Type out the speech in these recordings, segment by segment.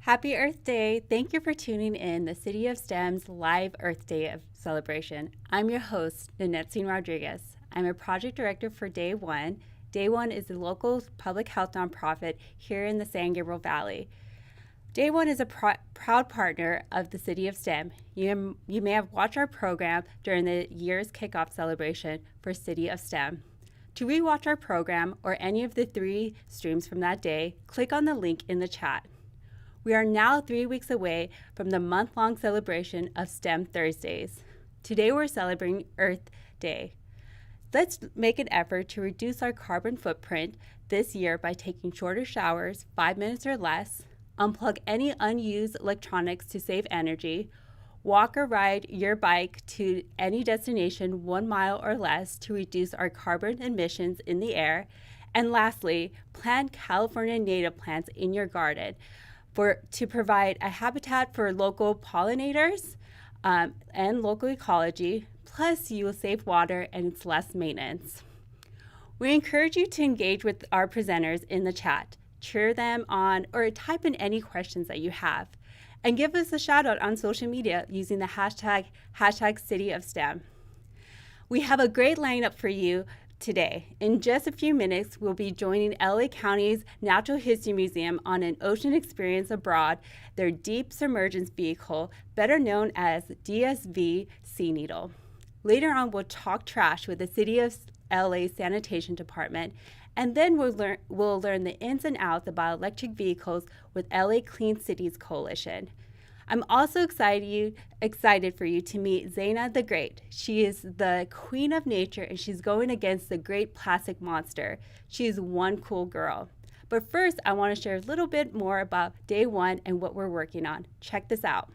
Happy Earth Day! Thank you for tuning in the City of STEM's live Earth Day of celebration. I'm your host, Nanette Rodriguez. I'm a project director for Day One. Day One is a local public health nonprofit here in the San Gabriel Valley. Day One is a proud partner of the City of STEM. You may have watched our program during the year's kickoff celebration for City of STEM. To rewatch our program or any of the 3 streams from that day, click on the link in the chat. We are now 3 weeks away from the month-long celebration of STEM Thursdays. Today we're celebrating Earth Day. Let's make an effort to reduce our carbon footprint this year by taking shorter showers, 5 minutes or less, unplug any unused electronics to save energy, walk or ride your bike to any destination 1 mile or less to reduce our carbon emissions in the air, and lastly, plant California native plants in your garden to provide a habitat for local pollinators and local ecology, plus you will save water and it's less maintenance. We encourage you to engage with our presenters in the chat, cheer them on, or type in any questions that you have, and give us a shout out on social media using the hashtag #CityOfSTEM. We have a great lineup for you today. In just a few minutes, we'll be joining LA County's Natural History Museum on an ocean experience aboard their Deep Submergence Vehicle, better known as DSV Sea Nettle. Later on, we'll talk trash with the City of LA Sanitation Department, and then we'll learn the ins and outs about electric vehicles with LA Clean Cities Coalition. I'm also excited for you to meet Zaina the Great. She is the queen of nature and she's going against the great plastic monster. She is one cool girl. But first, I want to share a little bit more about Day One and what we're working on. Check this out.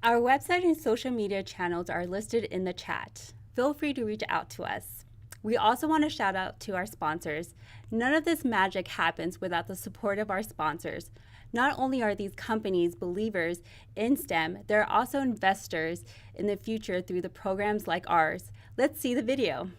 Our website and social media channels are listed in the chat. Feel free to reach out to us. We also want to shout out to our sponsors. None of this magic happens without the support of our sponsors. Not only are these companies believers in STEM, they're also investors in the future through the programs like ours. Let's see the video.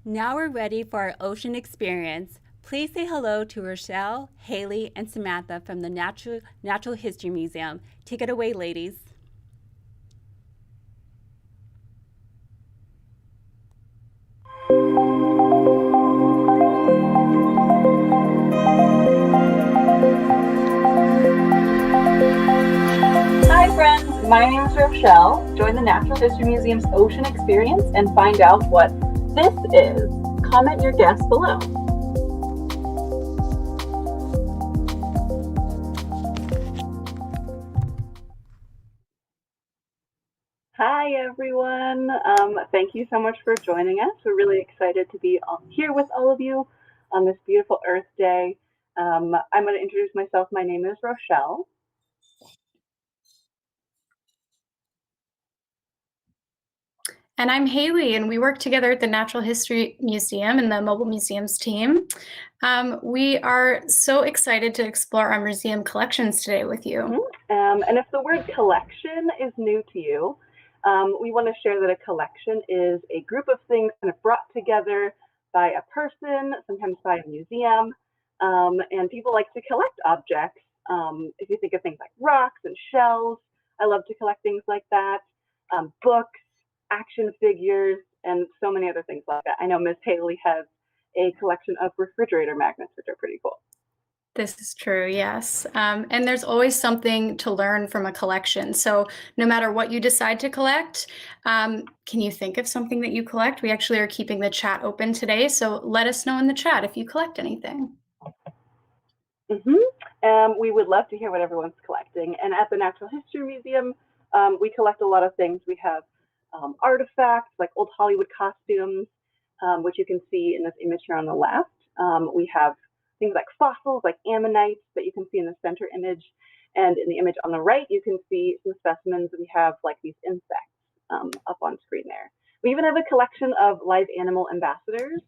Now we're ready for our ocean experience. Please say hello to Rochelle, Haley, and Samantha from the Natural History Museum. Take it away, ladies. Hi friends, my name is Rochelle. Join the Natural History Museum's Ocean Experience and find out what this is. Comment your guess below. Hi, everyone. Thank you so much for joining us. We're really excited to be here with all of you on this beautiful Earth Day. I'm going to introduce myself. My name is Rochelle. And I'm Haley, and we work together at the Natural History Museum and the Mobile Museums team. We are so excited to explore our museum collections today with you. And if the word collection is new to you, we want to share that a collection is a group of things kind of brought together by a person, sometimes by a museum, and people like to collect objects. If you think of things like rocks and shells, I love to collect things like that, books, action figures, and so many other things like that. I know Miss Haley has a collection of refrigerator magnets, which are pretty cool. This is true, yes. And there's always something to learn from a collection. So no matter what you decide to collect, can you think of something that you collect? We actually are keeping the chat open today, so let us know in the chat if you collect anything. We would love to hear what everyone's collecting. And at the Natural History Museum, we collect a lot of things. We have artifacts like old Hollywood costumes, which you can see in this image here on the left. We have things like fossils, like ammonites that you can see in the center image. And in the image on the right, you can see some specimens. We have like these insects up on screen there. We even have a collection of live animal ambassadors.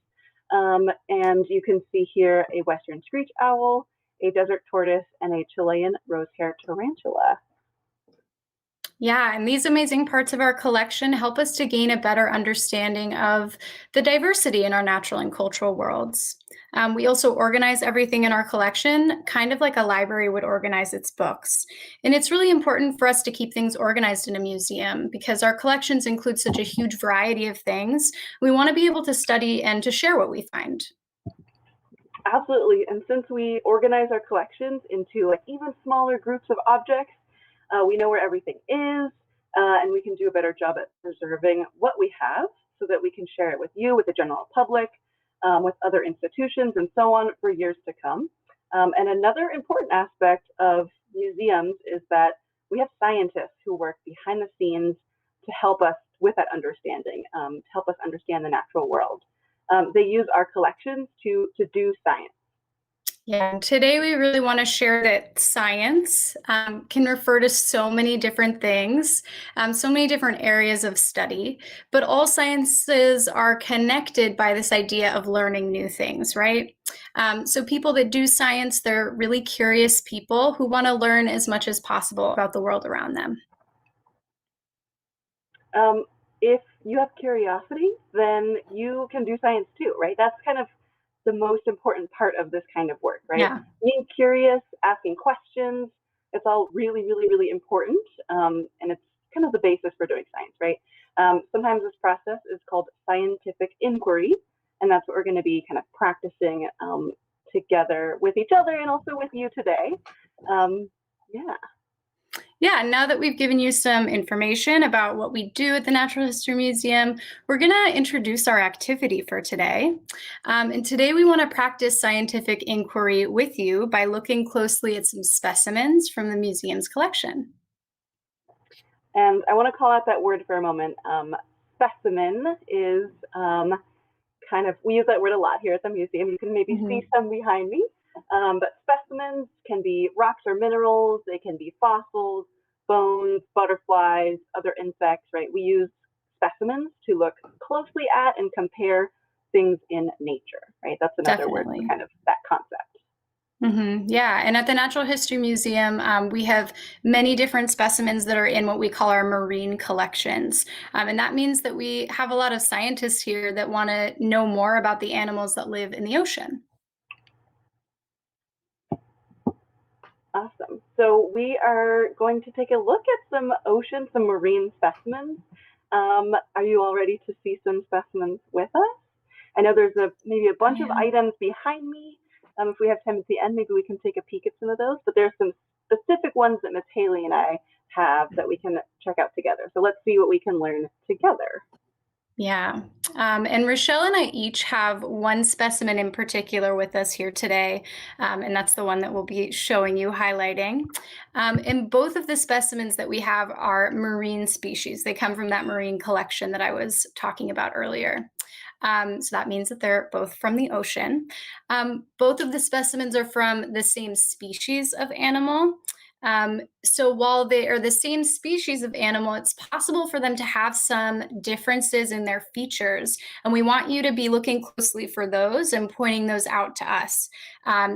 And you can see here a Western screech owl, a desert tortoise, and a Chilean rose-haired tarantula. Yeah, and these amazing parts of our collection help us to gain a better understanding of the diversity in our natural and cultural worlds. We also organize everything in our collection, kind of like a library would organize its books. And it's really important for us to keep things organized in a museum because our collections include such a huge variety of things. We want to be able to study and to share what we find. Absolutely. And since we organize our collections into like even smaller groups of objects, we know where everything is, and we can do a better job at preserving what we have so that we can share it with you, with the general public, with other institutions, and so on for years to come. And another important aspect of museums is that we have scientists who work behind the scenes to help us with that understanding, to help us understand the natural world. They use our collections to do science. Yeah, today we really want to share that science can refer to so many different things, so many different areas of study, but all sciences are connected by this idea of learning new things, right? So people that do science, they're really curious people who want to learn as much as possible about the world around them. If you have curiosity, then you can do science too, right? That's kind of the most important part of this kind of work, right? Yeah. Being curious, asking questions, it's all really, really, really important. And it's kind of the basis for doing science, right? Sometimes this process is called scientific inquiry, and that's what we're going to be kind of practicing together with each other and also with you today. Yeah. Yeah, now that we've given you some information about what we do at the Natural History Museum, we're going to introduce our activity for today. And today we want to practice scientific inquiry with you by looking closely at some specimens from the museum's collection. And I want to call out that word for a moment. Specimen is kind of, we use that word a lot here at the museum. You can maybe see some behind me. But specimens can be rocks or minerals. They can be fossils, bones, butterflies, other insects, right? We use specimens to look closely at and compare things in nature, right? That's another word for kind of that concept. Yeah, and at the Natural History Museum, we have many different specimens that are in what we call our marine collections. And that means that we have a lot of scientists here that want to know more about the animals that live in the ocean. Awesome. So we are going to take a look at some ocean, some marine specimens. Are you all ready to see some specimens with us? I know there's maybe a bunch of items behind me. If we have time at the end, maybe we can take a peek at some of those, but there's some specific ones that Miss Haley and I have that we can check out together. So let's see what we can learn together. Yeah. And Rochelle and I each have one specimen in particular with us here today, and that's the one that we'll be showing you, highlighting. And both of the specimens that we have are marine species. They come from that marine collection that I was talking about earlier. So that means that they're both from the ocean. Both of the specimens are from the same species of animal. So while they are the same species of animal, it's possible for them to have some differences in their features. And we want you to be looking closely for those and pointing those out to us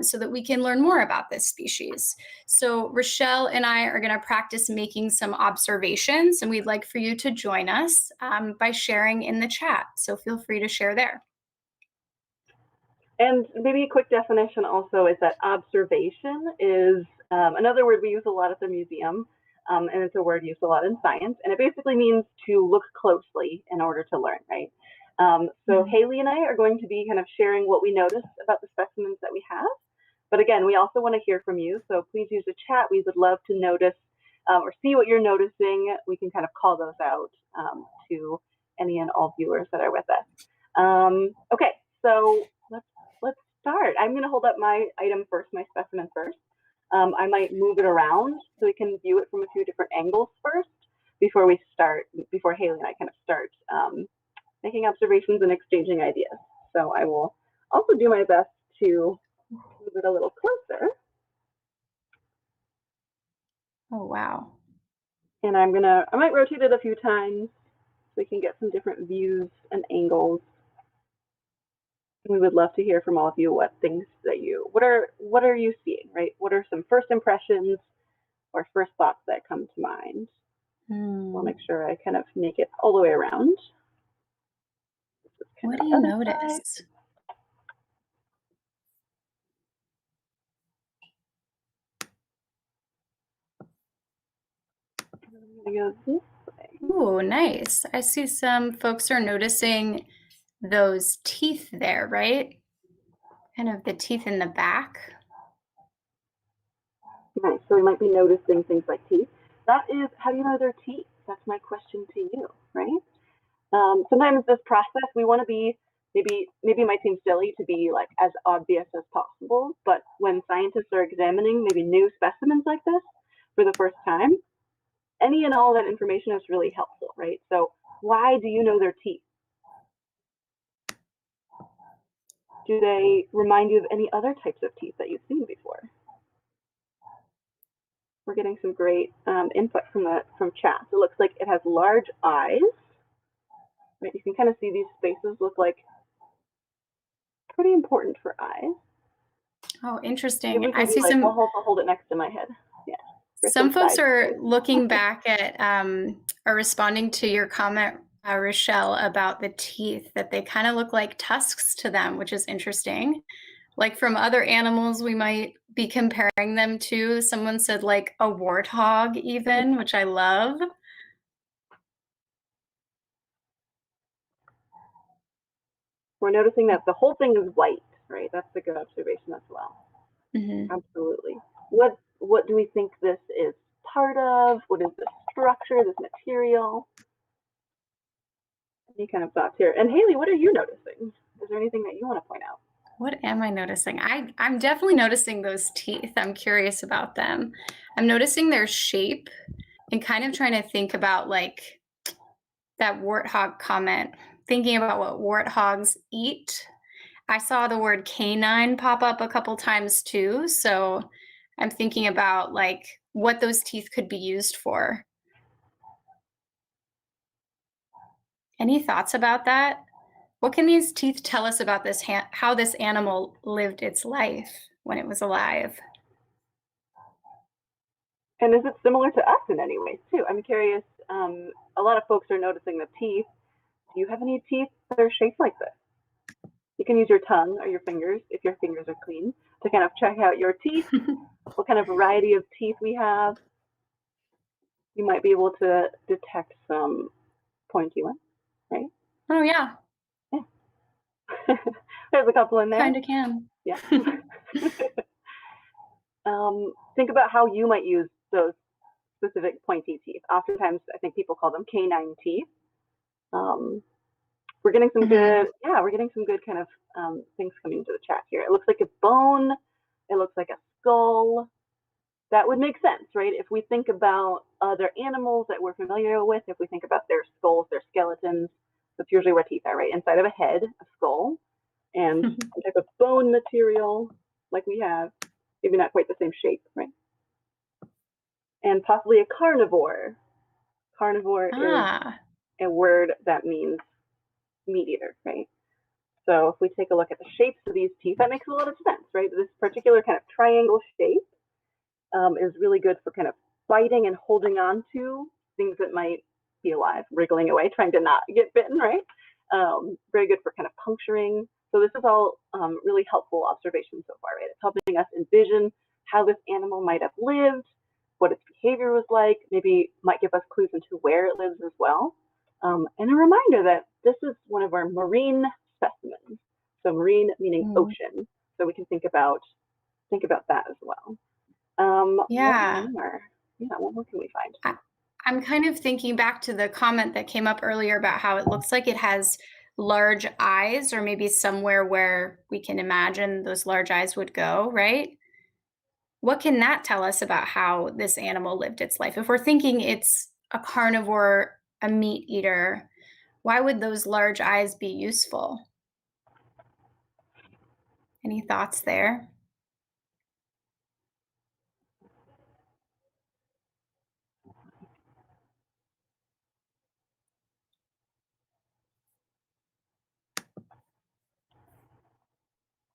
so that we can learn more about this species. So Rochelle and I are going to practice making some observations, and we'd like for you to join us by sharing in the chat. So feel free to share there. And maybe a quick definition also is that observation is another word we use a lot at the museum, and it's a word used a lot in science, and it basically means to look closely in order to learn, right? So Haley and I are going to be kind of sharing what we notice about the specimens that we have. But again, we also want to hear from you, so please use the chat. We would love to notice or see what you're noticing. We can kind of call those out to any and all viewers that are with us. Okay, so let's start. I'm going to hold up my item first, my specimen first. I might move it around so we can view it from a few different angles first before we start, before Haley and I kind of start making observations and exchanging ideas. So I will also do my best to move it a little closer. Oh, wow. And I might rotate it a few times so we can get some different views and angles. We would love to hear from all of you what are you seeing, right? What are some first impressions or first thoughts that come to mind? I'll make sure I kind of make it all the way around. What do you notice? I'm gonna go this way. Ooh, nice. I see some folks are noticing those teeth there, right? Kind of the teeth in the back. Nice. So we might be noticing things like teeth. That is, how do you know they're teeth? That's my question to you, right? Sometimes this process, we want to be, maybe it might seem silly to be like as obvious as possible, but when scientists are examining maybe new specimens like this for the first time, any and all of that information is really helpful, right? So why do you know their teeth? Do they remind you of any other types of teeth that you've seen before? We're getting some great input from chat. It looks like it has large eyes. Right, you can kind of see these spaces look like pretty important for eyes. Oh, interesting. I I see like, some. I'll hold it next to my head. Yeah. Some folks are looking back at, are responding to your comment, Rochelle, about the teeth, that they kind of look like tusks to them, which is interesting. Like from other animals, we might be comparing them to. Someone said like a warthog even, which I love. We're noticing that the whole thing is white, right? That's a good observation as well. Mm-hmm. Absolutely. What do we think this is part of? What is the structure, this material? Any kind of thoughts here? And Haley, what are you noticing? Is there anything that you want to point out? What am I noticing? I'm definitely noticing those teeth. I'm curious about them. I'm noticing their shape and kind of trying to think about like that warthog comment, thinking about what warthogs eat. I saw the word canine pop up a couple times too. So I'm thinking about like what those teeth could be used for. Any thoughts about that? What can these teeth tell us about this how this animal lived its life when it was alive? And is it similar to us in any ways too? I'm curious. A lot of folks are noticing the teeth. Do you have any teeth that are shaped like this? You can use your tongue or your fingers, if your fingers are clean, to kind of check out your teeth, what kind of variety of teeth we have. You might be able to detect some pointy ones, right? Oh, yeah. There's a couple in there. Kind of can. Yeah. Think about how you might use those specific pointy teeth. Oftentimes, I think people call them canine teeth. We're getting some Mhm. good, yeah, we're getting some good kind of things coming into the chat here. It looks like a bone. It looks like a skull. That would make sense, right? If we think about other animals that we're familiar with, if we think about their skulls, their skeletons, that's usually where teeth are, right? Inside of a head, a skull, and some type of bone material like we have, maybe not quite the same shape, right? And possibly a carnivore. Carnivore is Ah, a word that means meat eater, right? So if we take a look at the shapes of these teeth, that makes a lot of sense, right? This particular kind of triangle shape is really good for kind of biting and holding on to things that might be alive, wriggling away, trying to not get bitten, right? Very good for kind of puncturing. So this is all really helpful observations so far, right? It's helping us envision how this animal might have lived, what its behavior was like, maybe might give us clues into where it lives as well. And a reminder that this is one of our marine specimens. So marine meaning mm, ocean. So we can think about that as well. What yeah. more? Yeah, what more can we find? I, I'm kind of thinking back to the comment that came up earlier about how it looks like it has large eyes, or maybe somewhere where we can imagine those large eyes would go, right? What can that tell us about how this animal lived its life? If we're thinking it's a carnivore, a meat eater, why would those large eyes be useful? Any thoughts there?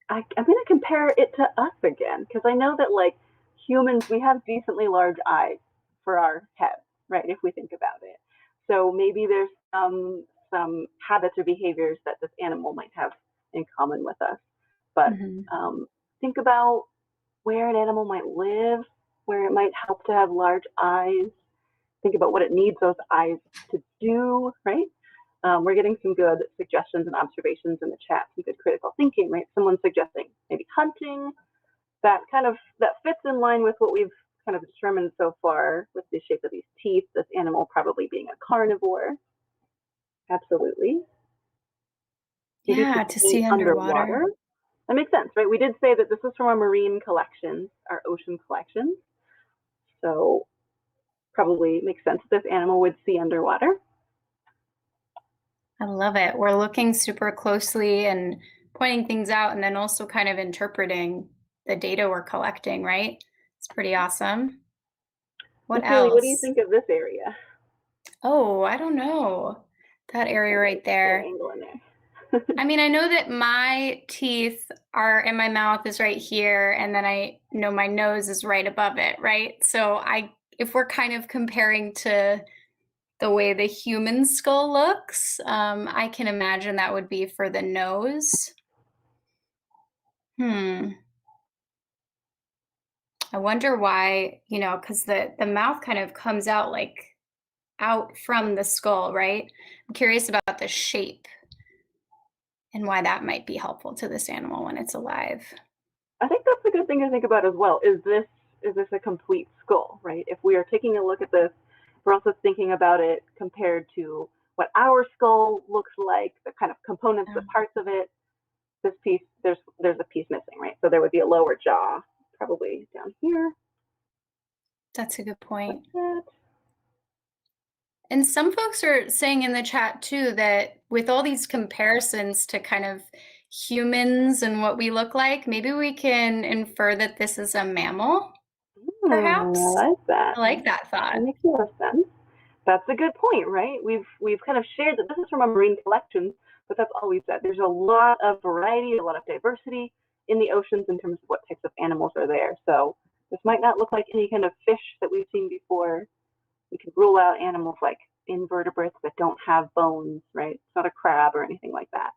I'm going to compare it to us again because I know that like humans, we have decently large eyes for our heads, right? If we think about it, so maybe there's some habits or behaviors that this animal might have in common with us. But Mhm. think about where an animal might live, where it might help to have large eyes. Think about what it needs those eyes to do, right? We're getting some good suggestions and observations in the chat, some good critical thinking, right? Someone suggesting maybe hunting. That fits in line with what we've kind of determined so far with the shape of these teeth. This animal probably being a carnivore. Absolutely. Maybe Yeah, to potentially see underwater. underwater. That makes sense, right? We did say that this is from our marine collections, our ocean collections. So probably makes sense this animal would see underwater. I love it. We're looking super closely and pointing things out, and then also kind of interpreting the data we're collecting, right? It's pretty awesome. What Miss Haley, what do you else? think of this area? Oh, I don't know. That area right Better there. angle in there. I mean, I know that my teeth are, and my mouth is right here, and then I know my nose is right above it, right? So if we're kind of comparing to the way the human skull looks, I can imagine that would be for the nose. Hmm. I wonder why, because the mouth kind of comes out like out from the skull, right? I'm curious about the shape and why that might be helpful to this animal when it's alive. I think that's a good thing to think about as well. Is this a complete skull, right? If we are taking a look at this, we're also thinking about it compared to what our skull looks like, the kind of components, the Yeah, parts of it. This piece, there's a piece missing, right? So there would be a lower jaw, probably down here, that's a good like point. that. And some folks are saying in the chat too that with all these comparisons to kind of humans and what we look like, maybe we can infer that this is a mammal, I perhaps. like that. I like that That thought. makes a lot of sense. That's a good point, right? We've kind of shared that this is from a marine collection, but that's all we've said. There's a lot of variety, a lot of diversity in the oceans in terms of what types of animals are there. So this might not look like any kind of fish that we've seen before. We could rule out animals like invertebrates that don't have bones, right? It's not a crab or anything like that.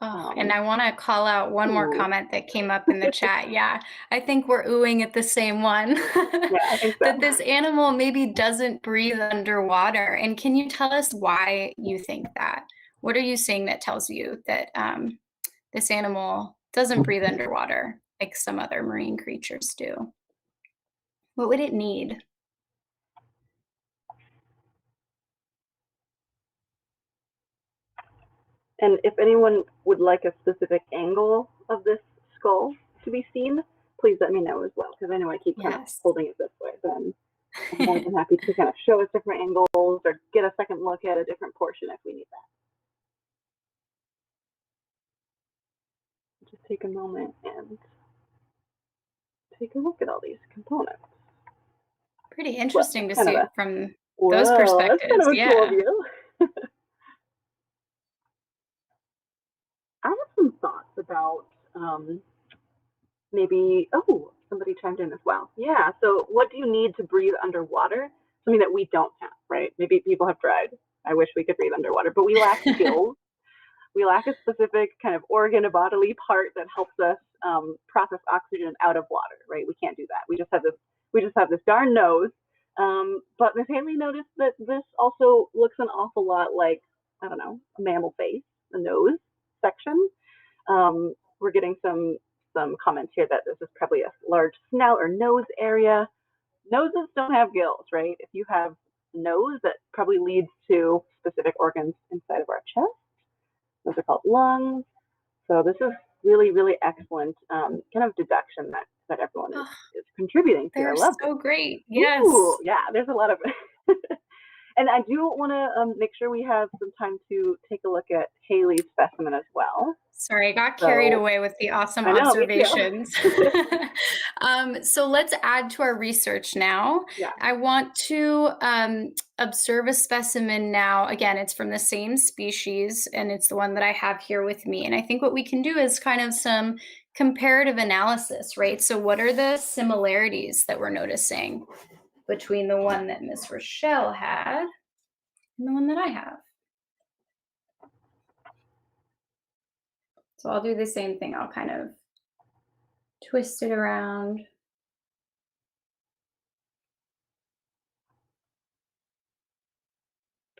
Oh, and Um, I want to call out one more ooh, comment that came up in the chat. Yeah, I think we're oohing at the same one. yeah, I think That so. this animal maybe doesn't breathe underwater. And can you tell us why you think that? What are you seeing that tells you that this animal doesn't breathe underwater like some other marine creatures do? What would it need? And if anyone would like a specific angle of this skull to be seen, please let me know as well, because I know I keep kind of Yes. holding it this way, but I'm more than happy to kind of show us different angles or get a second look at a different portion if we need that. Just take a moment and take a look at all these components. Pretty interesting to Kind see of it a, from those whoa, that's kind perspectives. of a cool Yeah. view. I have some thoughts about maybe, oh, somebody chimed in as well. Yeah, so what do you need to breathe underwater? Something that we don't have, right? Maybe people have tried. I wish we could breathe underwater, but we lack gills. We lack a specific kind of organ, a bodily part that helps us process oxygen out of water, right? We can't do that. We just have this darn nose. But Miss Haley noticed that this also looks an awful lot like, I don't know, a mammal face, a nose section. We're getting some comments here that this is probably a large snout or nose area. Noses don't have gills, right? If you have a nose, that probably leads to specific organs inside of our chest. Those are called lungs. So this is really, really excellent kind of deduction that everyone Oh, is contributing to. I they're love this. so great. Ooh, Yes. yeah, there's a lot of And I do want to make sure we have some time to take a look at Haley's specimen as well. Sorry, I got carried So away with the awesome I know, me observations. too. So let's add to our research now. Yeah. I want to observe a specimen now. Again, it's from the same species, and it's the one that I have here with me. And I think what we can do is kind of some comparative analysis, right? So, what are the similarities that we're noticing between the one that Miss Rochelle had and the one that I have? So I'll do the same thing. I'll kind of twist it around.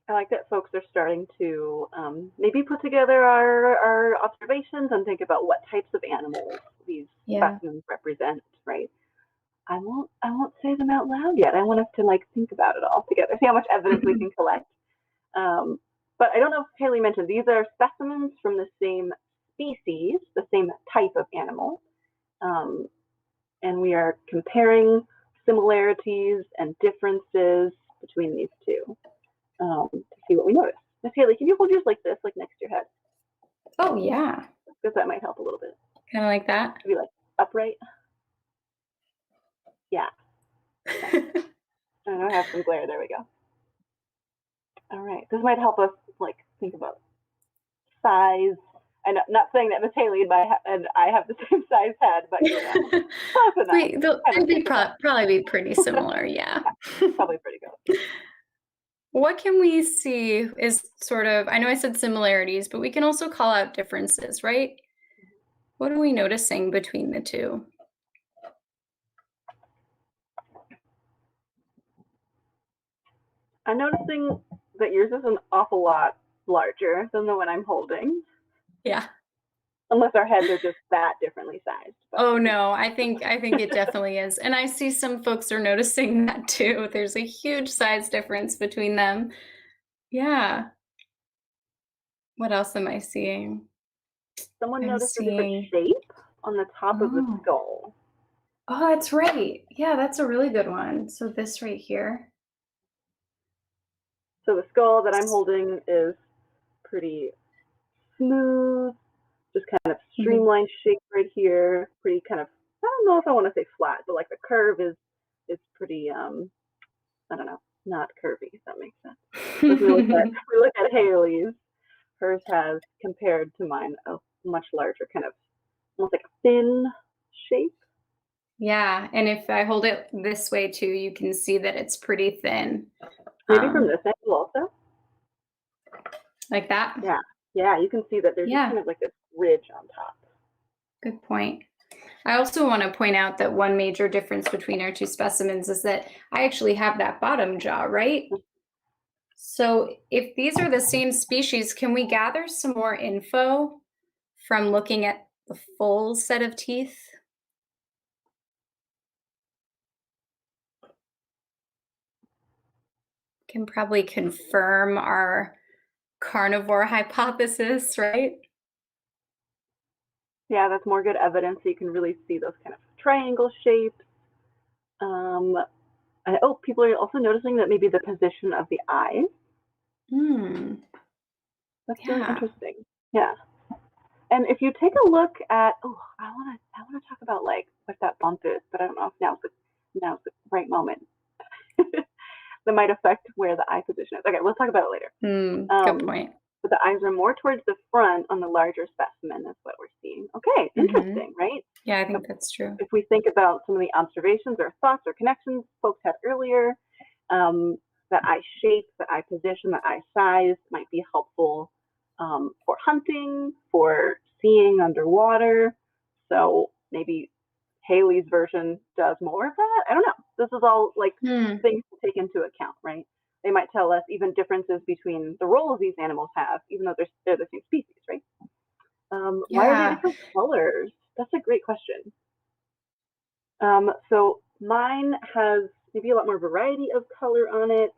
I like that folks are starting to maybe put together our observations and think about what types of animals these Yeah. specimens represent, right? I won't say them out loud yet. I want us to like think about it all together, see how much evidence we can collect. But I don't know if Haley mentioned these are specimens from the same species, the same type of animal, and we are comparing similarities and differences between these two to see what we notice. Miss Haley, can you hold yours like this, like next to your head? Oh, yeah. Because that might help a little bit. Kind of like that. Maybe like upright. Yeah. I have some glare. There we go. All right. This might help us like think about size. I'm not saying that Miss Haley and I have the same size head, but you know, close enough. They'd be probably be pretty similar. Yeah. Probably pretty good. What can we see is sort of, I know I said similarities, but we can also call out differences, right? What are we noticing between the two? I'm noticing that yours is an awful lot larger than the one I'm holding. Yeah. Unless our heads are just that differently sized. But. Oh no, I think it definitely is. And I see some folks are noticing that too. There's a huge size difference between them. Yeah. What else am I seeing? Someone I'm noticed a different seeing shape on the top of the Oh. skull. Oh, that's right. Yeah, that's a really good one. So this right here. So the skull that I'm holding is pretty smooth, just kind of Mhm. streamlined shape right here. Pretty kind of, I don't know if I want to say flat, but like the curve is pretty I don't know, not curvy, if that makes sense. So if we look at Haley's, hers has compared to mine a much larger kind of almost like a thin shape. Yeah, and if I hold it this way too, you can see that it's pretty thin. Maybe from this angle also. Like that? Yeah. Yeah, you can see that there's just Yeah, kind of like this ridge on top. good point. I also want to point out that one major difference between our two specimens is that I actually have that bottom jaw, right? So if these are the same species, can we gather some more info from looking at the full set of teeth? Can probably confirm our carnivore hypothesis, right? Yeah, that's more good evidence. So you can really see those kind of triangle shapes. Um, people are also noticing that maybe the position of the eyes. Hmm. That's really Yeah. interesting. Yeah. And if you take a look at, I wanna talk about like what that bump is, but I don't know if now's the right moment. That might affect where the eye position is. Okay, we'll talk about it later. Good Um, point. but the eyes are more towards the front on the larger specimen. That's what we're seeing. Okay, Hmm. interesting, right? Yeah, I So think that's true. if we think about some of the observations or thoughts or connections folks had earlier, um, that eye shape, that eye position, that eye size might be helpful for hunting, for seeing underwater. So maybe Haley's version does more of that. I don't know. This is all like Hmm. things to take into account, right? They might tell us even differences between the roles these animals have, even though they're the same species, right? Why are they Yeah. different colors? That's a great question. So mine has maybe a lot more variety of color on it,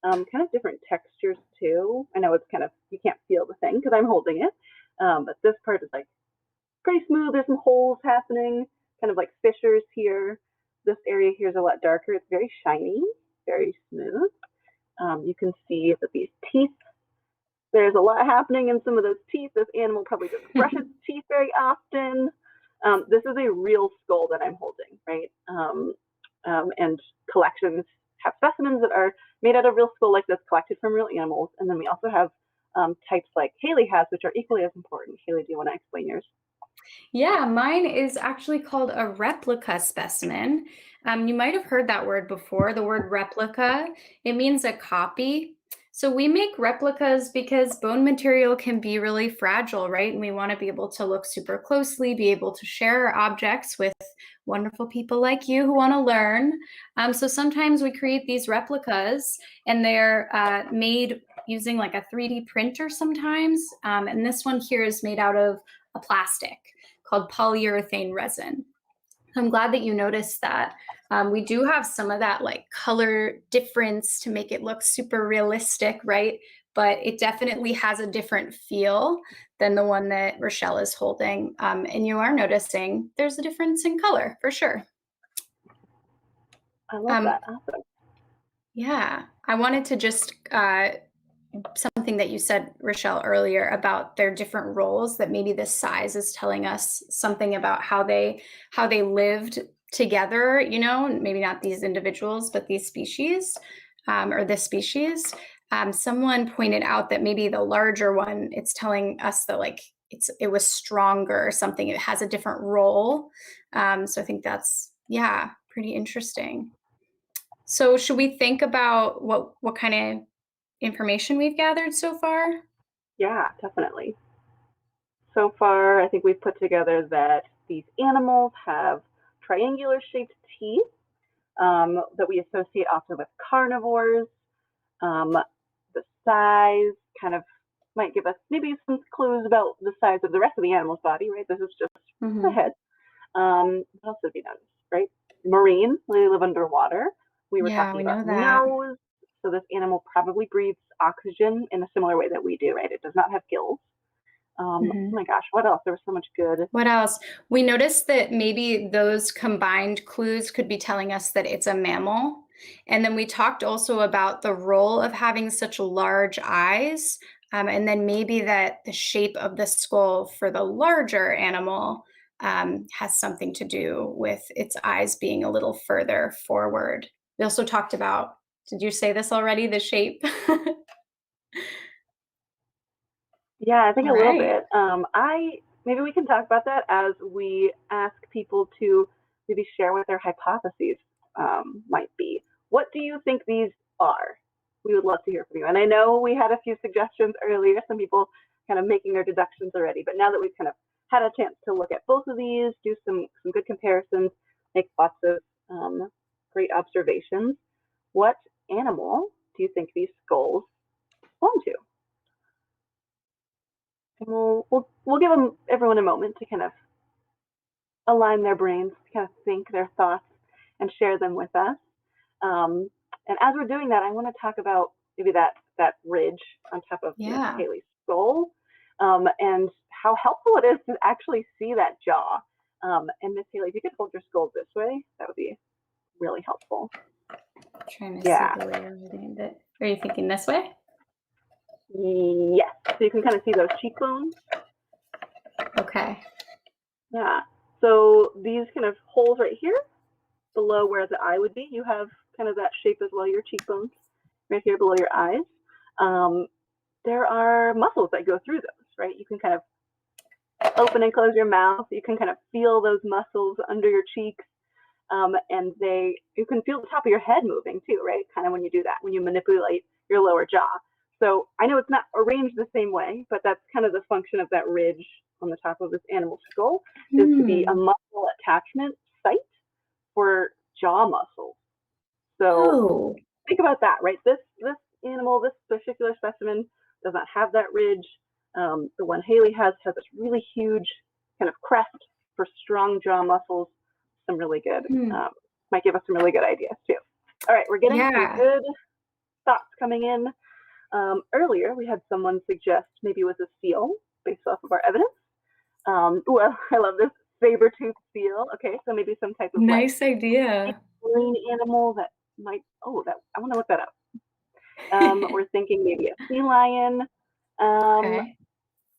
kind of different textures too. I know it's kind of, you can't feel the thing because I'm holding it, but this part is like pretty smooth. There's some holes happening, kind of like fissures here. This area here is a lot darker. It's very shiny, very smooth. You can see that these teeth, there's a lot happening in some of those teeth. This animal probably doesn't brush its teeth very often. This is a real skull that I'm holding, right? And collections have specimens that are made out of real skull like this, collected from real animals. And then we also have types like Haley has, which are equally as important. Haley, do you want to explain yours? Yeah, mine is actually called a replica specimen. You might have heard that word before, the word replica. It means a copy. So we make replicas because bone material can be really fragile, right? And we want to be able to look super closely, be able to share our objects with wonderful people like you who want to learn. So sometimes we create these replicas and they're made using like a 3D printer sometimes. And this one here is made out of a plastic called polyurethane resin. I'm glad that you noticed that. We do have some of that like color difference to make it look super realistic, right? But it definitely has a different feel than the one that Rochelle is holding. And you are noticing there's a difference in color for sure. I love Um, that. Awesome. yeah, I wanted to just something that you said, Rochelle, earlier about their different roles, that maybe this size is telling us something about how they lived together, maybe not these individuals, but these species, or this species. Someone pointed out that maybe the larger one, it's telling us that like it was stronger or something. It has a different role. So I think that's, yeah, pretty interesting. So should we think about what kind of information we've gathered so far? Yeah, definitely. So far, I think we've put together that these animals have triangular shaped teeth that we associate often with carnivores. The size kind of might give us maybe some clues about the size of the rest of the animal's body, right? This is just the Mhm. head. What else would be nice, right? Marine, they live underwater. We were Yeah, talking we about know that. nose. So this animal probably breathes oxygen in a similar way that we do, right? It does not have gills. Oh Mhm. my gosh, what else? There was so much good. What else? We noticed that maybe those combined clues could be telling us that it's a mammal. And then we talked also about the role of having such large eyes. And then maybe that the shape of the skull for the larger animal has something to do with its eyes being a little further forward. We also talked about, did you say this already? The shape? Yeah, I think All a little right. bit. I maybe we can talk about that as we ask people to maybe share what their hypotheses might be. What do you think these are? We would love to hear from you. And I know we had a few suggestions earlier, some people kind of making their deductions already, but now that we've kind of had a chance to look at both of these, do some good comparisons, make lots of great observations, what animal do you think these skulls belong to? And we'll give everyone a moment to kind of align their brains, kind of think their thoughts, and share them with us. Um, and as we're doing that, I want to talk about maybe that that ridge on top of Miss Yeah. Haley's skull, and how helpful it is to actually see that jaw. And Miss Haley, if you could hold your skull this way, that would be really helpful. Trying to see Yeah. the way you're holding it. Are you thinking this way? Yes. So you can kind of see those cheekbones. Okay. Yeah. So these kind of holes right here, below where the eye would be, you have kind of that shape as well, your cheekbones, right here below your eyes. There are muscles that go through those, right? You can kind of open and close your mouth. You can kind of feel those muscles under your cheeks. And you can feel the top of your head moving too, right? Kind of when you do that, when you manipulate your lower jaw. So I know it's not arranged the same way, but that's kind of the function of that ridge on the top of this animal's skull, is to be a muscle attachment site for jaw muscles. So Oh. think about that, right? This animal, this particular specimen, does not have that ridge. The one Haley has this really huge kind of crest for strong jaw muscles. Some really good, might give us some really good ideas too. All right, we're getting some good thoughts coming in. Earlier, we had someone suggest maybe it was a seal based off of our evidence. Well, I love this saber-toothed seal. Okay, so maybe some type of nice idea. marine animal that might. I want to look that up. We're thinking maybe a sea lion. Okay.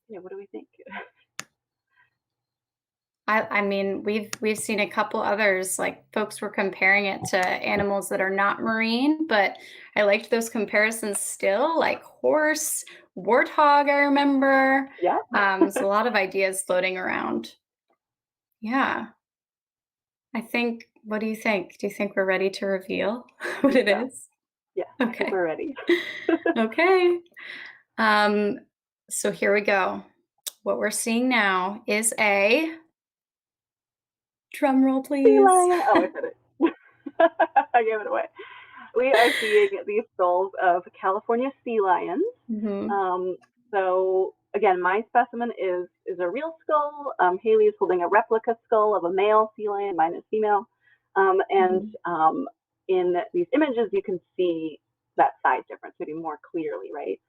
Yeah, what do we think? I mean, we've seen a couple others, like folks were comparing it to animals that are not marine, but I liked those comparisons still, like horse, warthog, I remember. Yeah. So a lot of ideas floating around. Yeah. What do you think? Do you think we're ready to reveal what it is? Yeah, I think Okay. we're ready. Okay. So here we go. What we're seeing now is a drum roll, Sea please. lion. Oh, I said it. I gave it away. We are seeing these skulls of California sea lions. So again, my specimen is a real skull. Haley is holding a replica skull of a male sea lion. Mine is female. In these images, you can see that size difference maybe more clearly, right?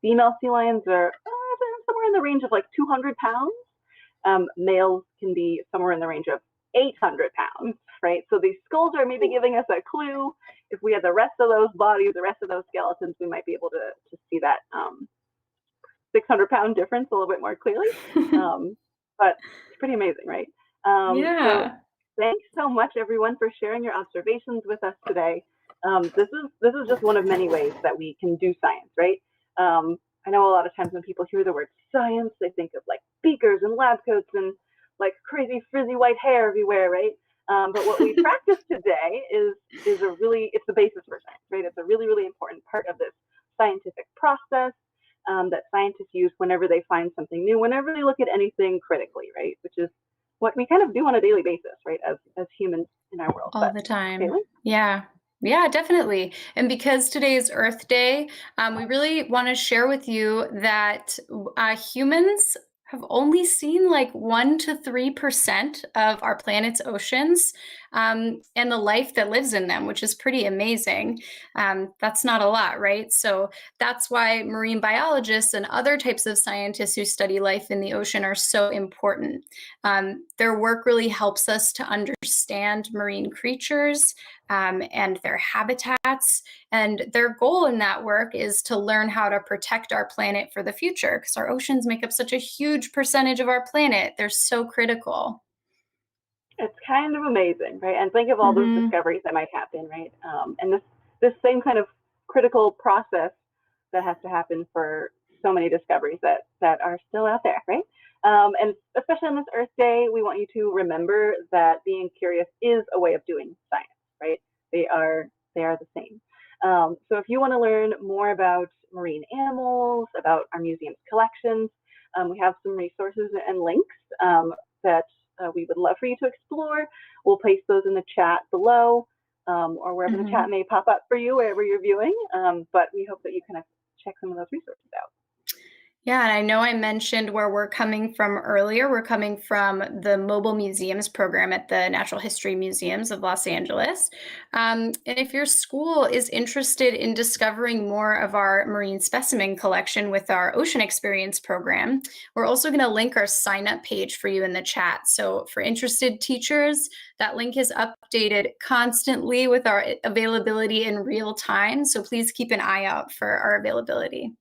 Female sea lions are somewhere in the range of like 200 pounds. Males can be somewhere in the range of 800 pounds, right? So these skulls are maybe giving us a clue. If we had the rest of those bodies, the rest of those skeletons, we might be able to see that 600-pound difference a little bit more clearly. But it's pretty amazing, right? So thanks so much, everyone, for sharing your observations with us today. This is just one of many ways that we can do science, right? I know a lot of times when people hear the word science, they think of like beakers and lab coats and like crazy frizzy white hair everywhere, right? But what we practice today is it's the basis for science, right? It's a really, really important part of this scientific process that scientists use whenever they find something new, whenever they look at anything critically, right? Which is what we kind of do on a daily basis, right? As humans in our world. All the time. Haley? Yeah, definitely. And because today is Earth Day, we really want to share with you that humans have only seen like 1 to 3% of our planet's oceans and the life that lives in them, which is pretty amazing. That's not a lot, right? So that's why marine biologists and other types of scientists who study life in the ocean are so important. Their work really helps us to understand marine creatures and their habitats. And their goal in that work is to learn how to protect our planet for the future, because our oceans make up such a huge percentage of our planet. They're so critical. It's kind of amazing, right? And think of all those discoveries that might happen, right? And this same kind of critical process that has to happen for so many discoveries that are still out there, right? And especially on this Earth Day, we want you to remember that being curious is a way of doing science, right? They are the same. So if you want to learn more about marine animals, about our museum's collections, we have some resources and links that we would love for you to explore. We'll place those in the chat below or wherever the chat may pop up for you, wherever you're viewing. But we hope that you kind of check some of those resources out. Yeah, and I know I mentioned where we're coming from earlier. We're coming from the Mobile Museums program at the Natural History Museums of Los Angeles. And if your school is interested in discovering more of our marine specimen collection with our Ocean Experience program, we're also going to link our sign up page for you in the chat. So for interested teachers, that link is updated constantly with our availability in real time. So please keep an eye out for our availability.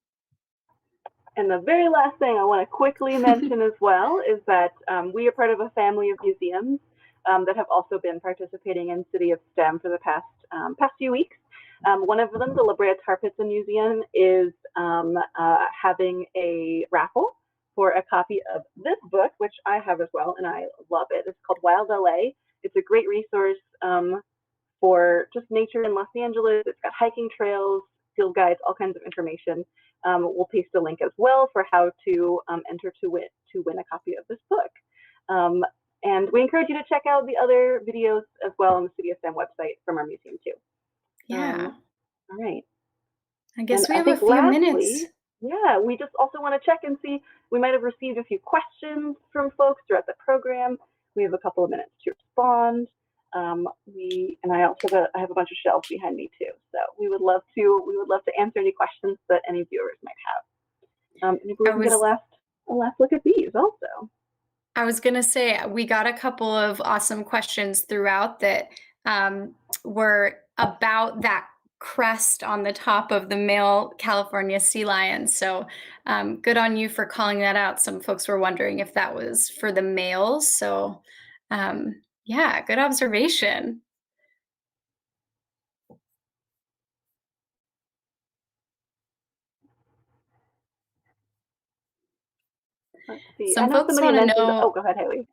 And the very last thing I want to quickly mention as well is that we are part of a family of museums that have also been participating in City of STEM for the past few weeks. One of them, the La Brea Tar Pits Museum, is having a raffle for a copy of this book, which I have as well, and I love it. It's called Wild LA. It's a great resource for just nature in Los Angeles. It's got hiking trails, field guides, all kinds of information. We'll paste a link as well for how to enter to win a copy of this book. And we encourage you to check out the other videos as well on the City of STEM website from our museum too. Yeah. All right. I guess And we I have a think few minutes. yeah, we just also want to check and see. We might have received a few questions from folks throughout the program. We have a couple of minutes to respond. I have a bunch of shelves behind me too. So we would love to answer any questions that any viewers might have. Maybe we can get a last look at these also. I was going to say, we got a couple of awesome questions throughout that were about that crest on the top of the male California sea lion. So good on you for calling that out. Some folks were wondering if that was for the males. So yeah, good observation. Let's see. Some folks want to know. Oh, go ahead, Haley.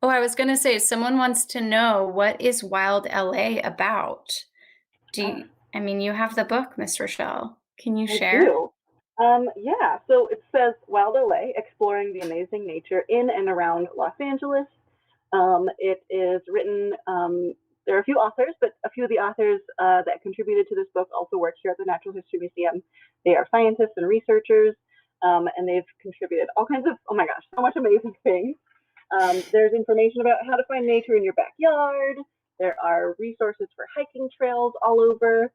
Oh, I was going to say, someone wants to know, what is Wild LA about? I mean, you have the book, Miss Rochelle. Can you share? I do. Yeah, so it says Wild LA, exploring the amazing nature in and around Los Angeles. It is written, there are a few authors, but a few of the authors that contributed to this book also work here at the Natural History Museum. They are scientists and researchers, and they've contributed all kinds of, oh my gosh, so much amazing things. There's information about how to find nature in your backyard. There are resources for hiking trails all over,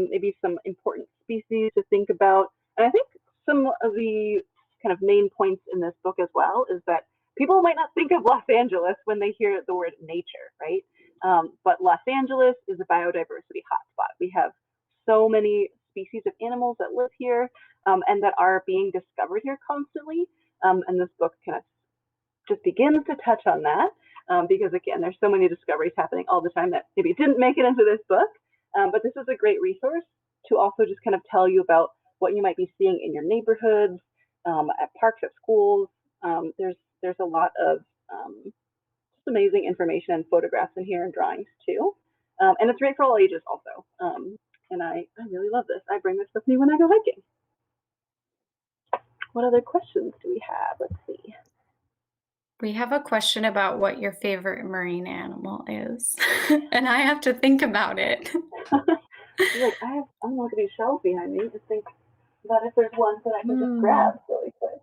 maybe some important species to think about. And I think some of the kind of main points in this book as well is that people might not think of Los Angeles when they hear the word nature, right? But Los Angeles is a biodiversity hotspot. We have so many species of animals that live here and that are being discovered here constantly. And this book kind of just begins to touch on that because, again, there's so many discoveries happening all the time that maybe didn't make it into this book. But this is a great resource to also just kind of tell you about what you might be seeing in your neighborhoods, at parks, at schools. There's a lot of just amazing information and photographs in here and drawings too. And it's great for all ages also. And I really love this. I bring this with me when I go hiking. What other questions do we have? Let's see. We have a question about what your favorite marine animal is. And I have to think about it. Like, I'm looking at these shelves behind me. Just think about if there's one that I can just grab really quick.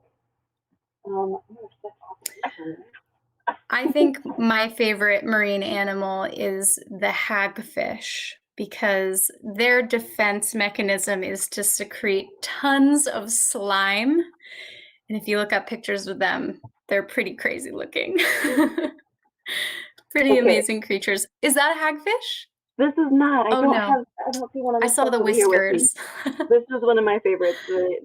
I think my favorite marine animal is the hagfish, because their defense mechanism is to secrete tons of slime. And if you look up pictures of them, they're pretty crazy looking. Pretty amazing creatures. Is that a hagfish? This is not. I don't see one of those. I saw the whiskers. This is one of my favorites.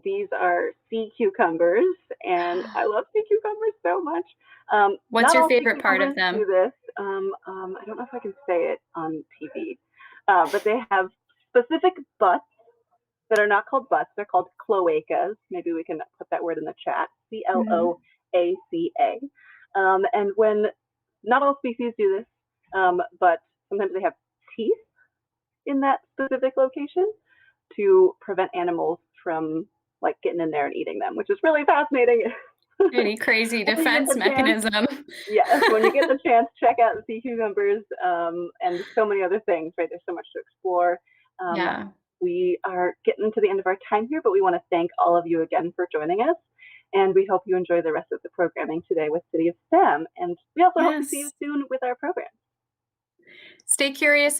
These are sea cucumbers, and I love sea cucumbers so much. What's your favorite part of them? Do this. I don't know if I can say it on TV, but they have specific butts that are not called butts. They're called cloacas. Maybe we can put that word in the chat. CLOACA. And when not all species do this, but sometimes they have teeth in that specific location to prevent animals from like getting in there and eating them, which is really fascinating. Pretty crazy defense mechanism. Yes, when you get the chance, check out the sea cucumbers and so many other things, right? There's so much to explore. We are getting to the end of our time here, but we want to thank all of you again for joining us. And we hope you enjoy the rest of the programming today with City of STEM. And we also hope to see you Yes. soon with our program. Stay curious.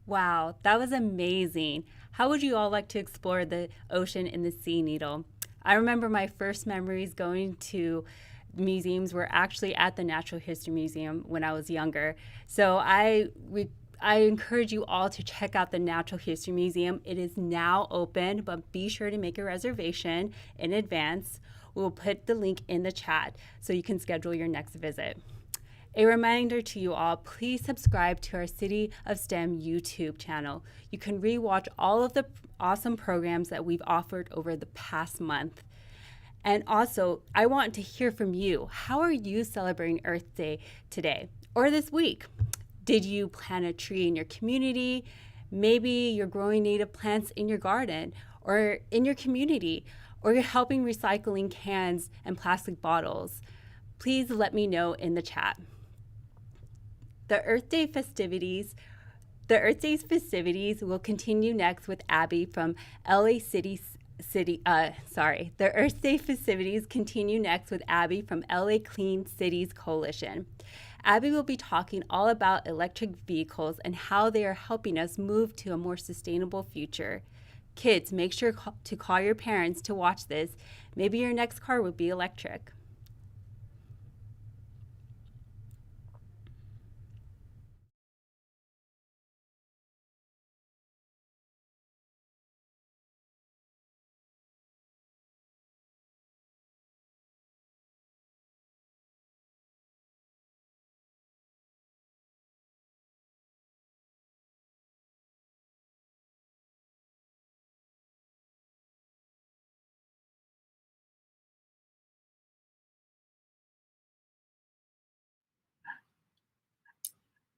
Wow, that was amazing. How would you all like to explore the ocean in the Sea Needle? I remember my first memories going to museums were actually at the Natural History Museum when I was younger. So I encourage you all to check out the Natural History Museum. It is now open, but be sure to make a reservation in advance. We'll put the link in the chat so you can schedule your next visit. A reminder to you all, please subscribe to our City of STEM YouTube channel. You can rewatch all of the awesome programs that we've offered over the past month. And also, I want to hear from you. How are you celebrating Earth Day today or this week? Did you plant a tree in your community? Maybe you're growing native plants in your garden or in your community, or you're helping recycling cans and plastic bottles. Please let me know in the chat. The Earth Day festivities will continue next with Abby from LA City. The Earth Day festivities continue next with Abby from LA Clean Cities Coalition. Abby will be talking all about electric vehicles and how they are helping us move to a more sustainable future. Kids, make sure to call your parents to watch this. Maybe your next car will be electric.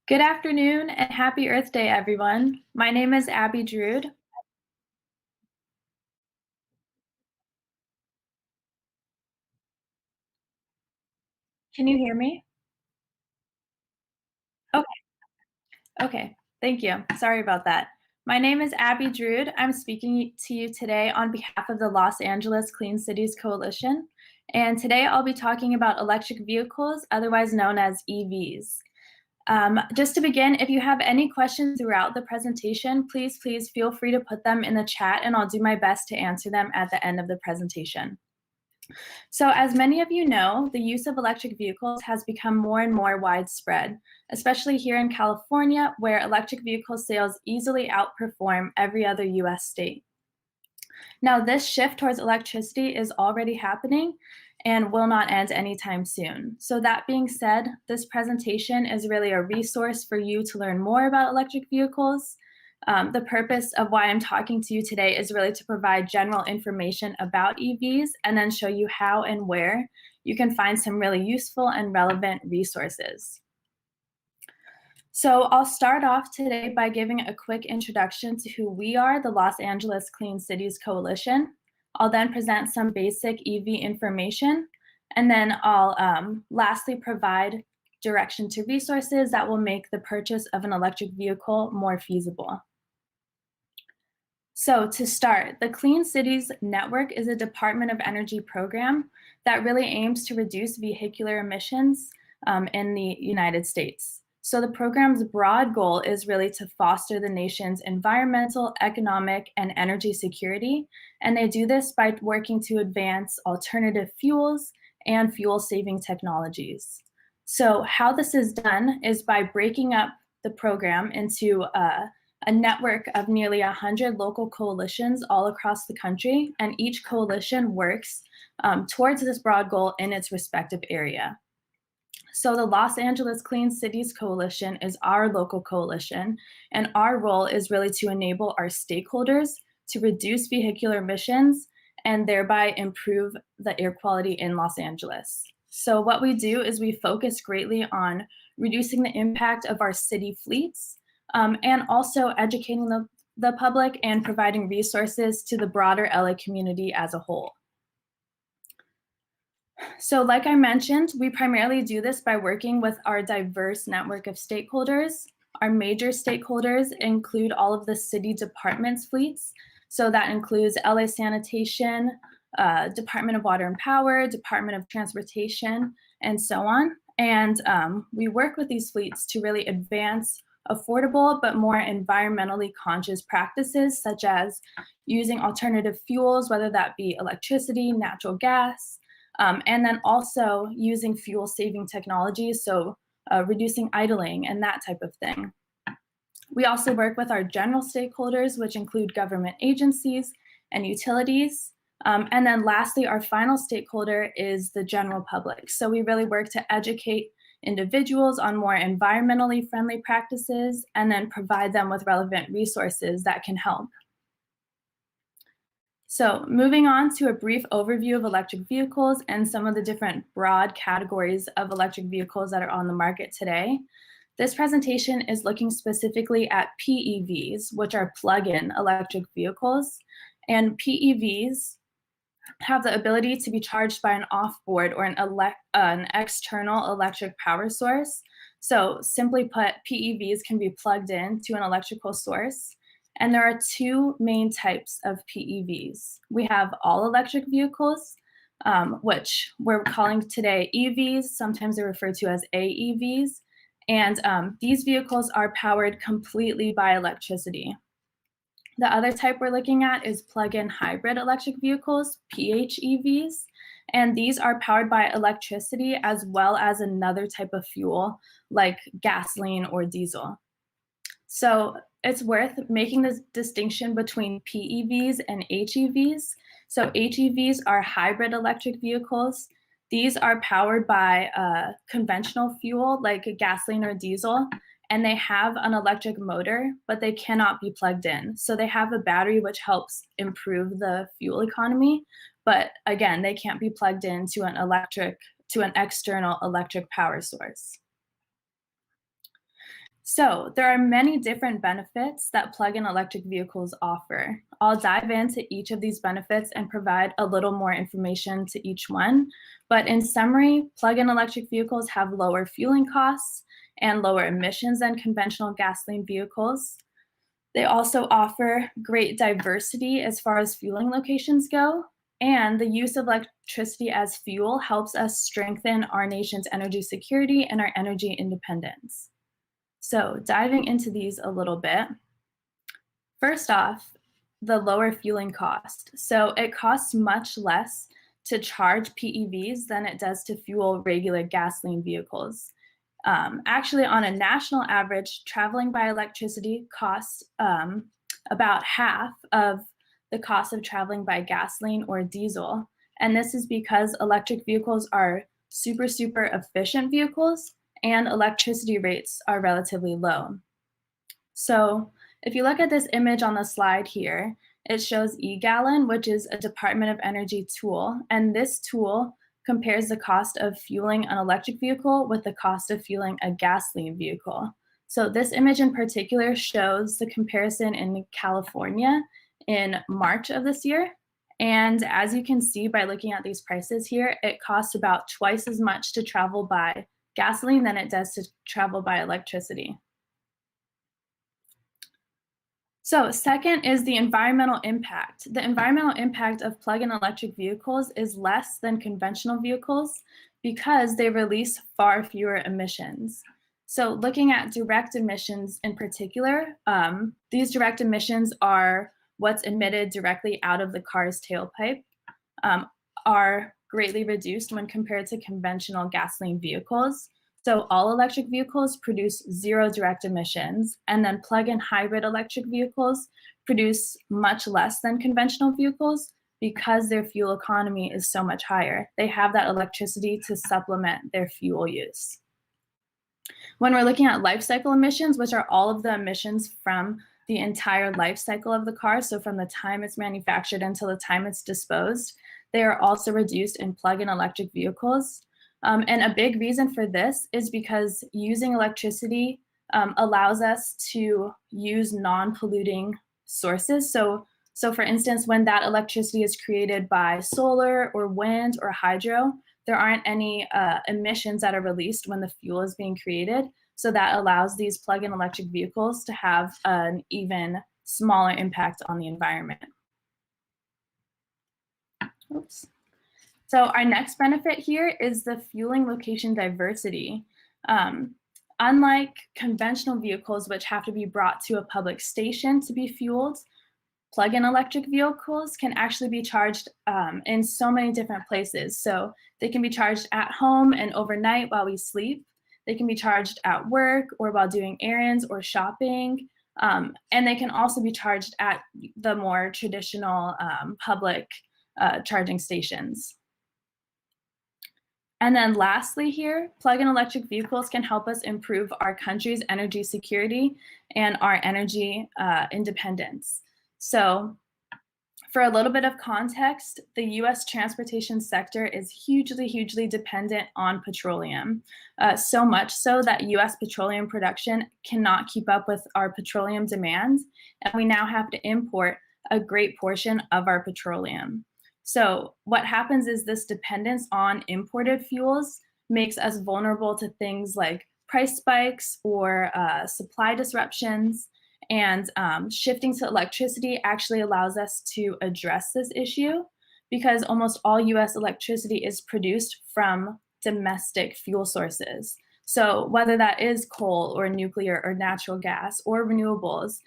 Good afternoon and happy Earth Day, everyone. My name is Abby Drude. Can you hear me? Okay, thank you. Sorry about that. My name is Abby Drude. I'm speaking to you today on behalf of the Los Angeles Clean Cities Coalition. And today I'll be talking about electric vehicles, otherwise known as EVs. Just to begin, if you have any questions throughout the presentation, please feel free to put them in the chat and I'll do my best to answer them at the end of the presentation. So as many of you know, the use of electric vehicles has become more and more widespread, especially here in California, where electric vehicle sales easily outperform every other US state. Now, this shift towards electricity is already happening and will not end anytime soon. So that being said, this presentation is really a resource for you to learn more about electric vehicles. The purpose of why I'm talking to you today is really to provide general information about EVs and then show you how and where you can find some really useful and relevant resources. So I'll start off today by giving a quick introduction to who we are, the Los Angeles Clean Cities Coalition. I'll then present some basic EV information, and then I'll lastly provide direction to resources that will make the purchase of an electric vehicle more feasible. So to start, the Clean Cities Network is a Department of Energy program that really aims to reduce vehicular emissions in the United States. So the program's broad goal is really to foster the nation's environmental, economic, and energy security. And they do this by working to advance alternative fuels and fuel-saving technologies. So how this is done is by breaking up the program into a network of nearly 100 local coalitions all across the country, and each coalition works towards this broad goal in its respective area. So the Los Angeles Clean Cities Coalition is our local coalition, and our role is really to enable our stakeholders to reduce vehicular emissions and thereby improve the air quality in Los Angeles. So what we do is we focus greatly on reducing the impact of our city fleets, and also educating the public and providing resources to the broader LA community as a whole. So like I mentioned, we primarily do this by working with our diverse network of stakeholders. Our major stakeholders include all of the city departments fleets. So that includes LA Sanitation, Department of Water and Power, Department of Transportation, and so on. And we work with these fleets to really advance affordable but more environmentally conscious practices, such as using alternative fuels, whether that be electricity, natural gas, and then also using fuel-saving technologies, so reducing idling and that type of thing. We also work with our general stakeholders, which include government agencies and utilities. And then lastly, our final stakeholder is the general public. So we really work to educate individuals on more environmentally friendly practices and then provide them with relevant resources that can help. So moving on to a brief overview of electric vehicles and some of the different broad categories of electric vehicles that are on the market today. This presentation is looking specifically at PEVs, which are plug-in electric vehicles. And PEVs have the ability to be charged by an off-board or an external electric power source. So simply put, PEVs can be plugged in to an electrical source. And there are two main types of PEVs. We have all electric vehicles, which we're calling today EVs. Sometimes they're referred to as AEVs. And these vehicles are powered completely by electricity. The other type we're looking at is plug-in hybrid electric vehicles, PHEVs. And these are powered by electricity as well as another type of fuel like gasoline or diesel. So it's worth making this distinction between PEVs and HEVs. So HEVs are hybrid electric vehicles. These are powered by conventional fuel like gasoline or diesel, and they have an electric motor, but they cannot be plugged in. So they have a battery which helps improve the fuel economy, but again, they can't be plugged into an external electric power source. So there are many different benefits that plug-in electric vehicles offer. I'll dive into each of these benefits and provide a little more information to each one. But in summary, plug-in electric vehicles have lower fueling costs and lower emissions than conventional gasoline vehicles. They also offer great diversity as far as fueling locations go. And the use of electricity as fuel helps us strengthen our nation's energy security and our energy independence. So diving into these a little bit, first off, the lower fueling cost. So it costs much less to charge PEVs than it does to fuel regular gasoline vehicles. Actually, on a national average, traveling by electricity costs about half of the cost of traveling by gasoline or diesel. And this is because electric vehicles are super efficient vehicles, and electricity rates are relatively low. So if you look at this image on the slide here, it shows eGallon, which is a Department of Energy tool. And this tool compares the cost of fueling an electric vehicle with the cost of fueling a gasoline vehicle. So this image in particular shows the comparison in California in March of this year. And as you can see by looking at these prices here, it costs about twice as much to travel by gasoline than it does to travel by electricity. So second is the environmental impact. The environmental impact of plug-in electric vehicles is less than conventional vehicles because they release far fewer emissions. So looking at direct emissions in particular, these direct emissions are what's emitted directly out of the car's tailpipe, are greatly reduced when compared to conventional gasoline vehicles. So all electric vehicles produce 0 direct emissions, and then plug-in hybrid electric vehicles produce much less than conventional vehicles because their fuel economy is so much higher. They have that electricity to supplement their fuel use. When we're looking at life cycle emissions, which are all of the emissions from the entire life cycle of the car, so from the time it's manufactured until the time it's disposed, they are also reduced in plug-in electric vehicles. And a big reason for this is because using electricity allows us to use non-polluting sources. So for instance, when that electricity is created by solar or wind or hydro, there aren't any emissions that are released when the fuel is being created. So that allows these plug-in electric vehicles to have an even smaller impact on the environment. Oops. So our next benefit here is the fueling location diversity. Unlike conventional vehicles, which have to be brought to a public station to be fueled, plug-in electric vehicles can actually be charged in so many different places. So they can be charged at home and overnight while we sleep. They can be charged at work or while doing errands or shopping. And they can also be charged at the more traditional public charging stations. And then lastly here, plug-in electric vehicles can help us improve our country's energy security and our energy independence. So for a little bit of context, the US transportation sector is hugely dependent on petroleum. So much so that US petroleum production cannot keep up with our petroleum demand, and we now have to import a great portion of our petroleum. So what happens is this dependence on imported fuels makes us vulnerable to things like price spikes or supply disruptions. And shifting to electricity actually allows us to address this issue because almost all US electricity is produced from domestic fuel sources. So whether that is coal or nuclear or natural gas or renewables,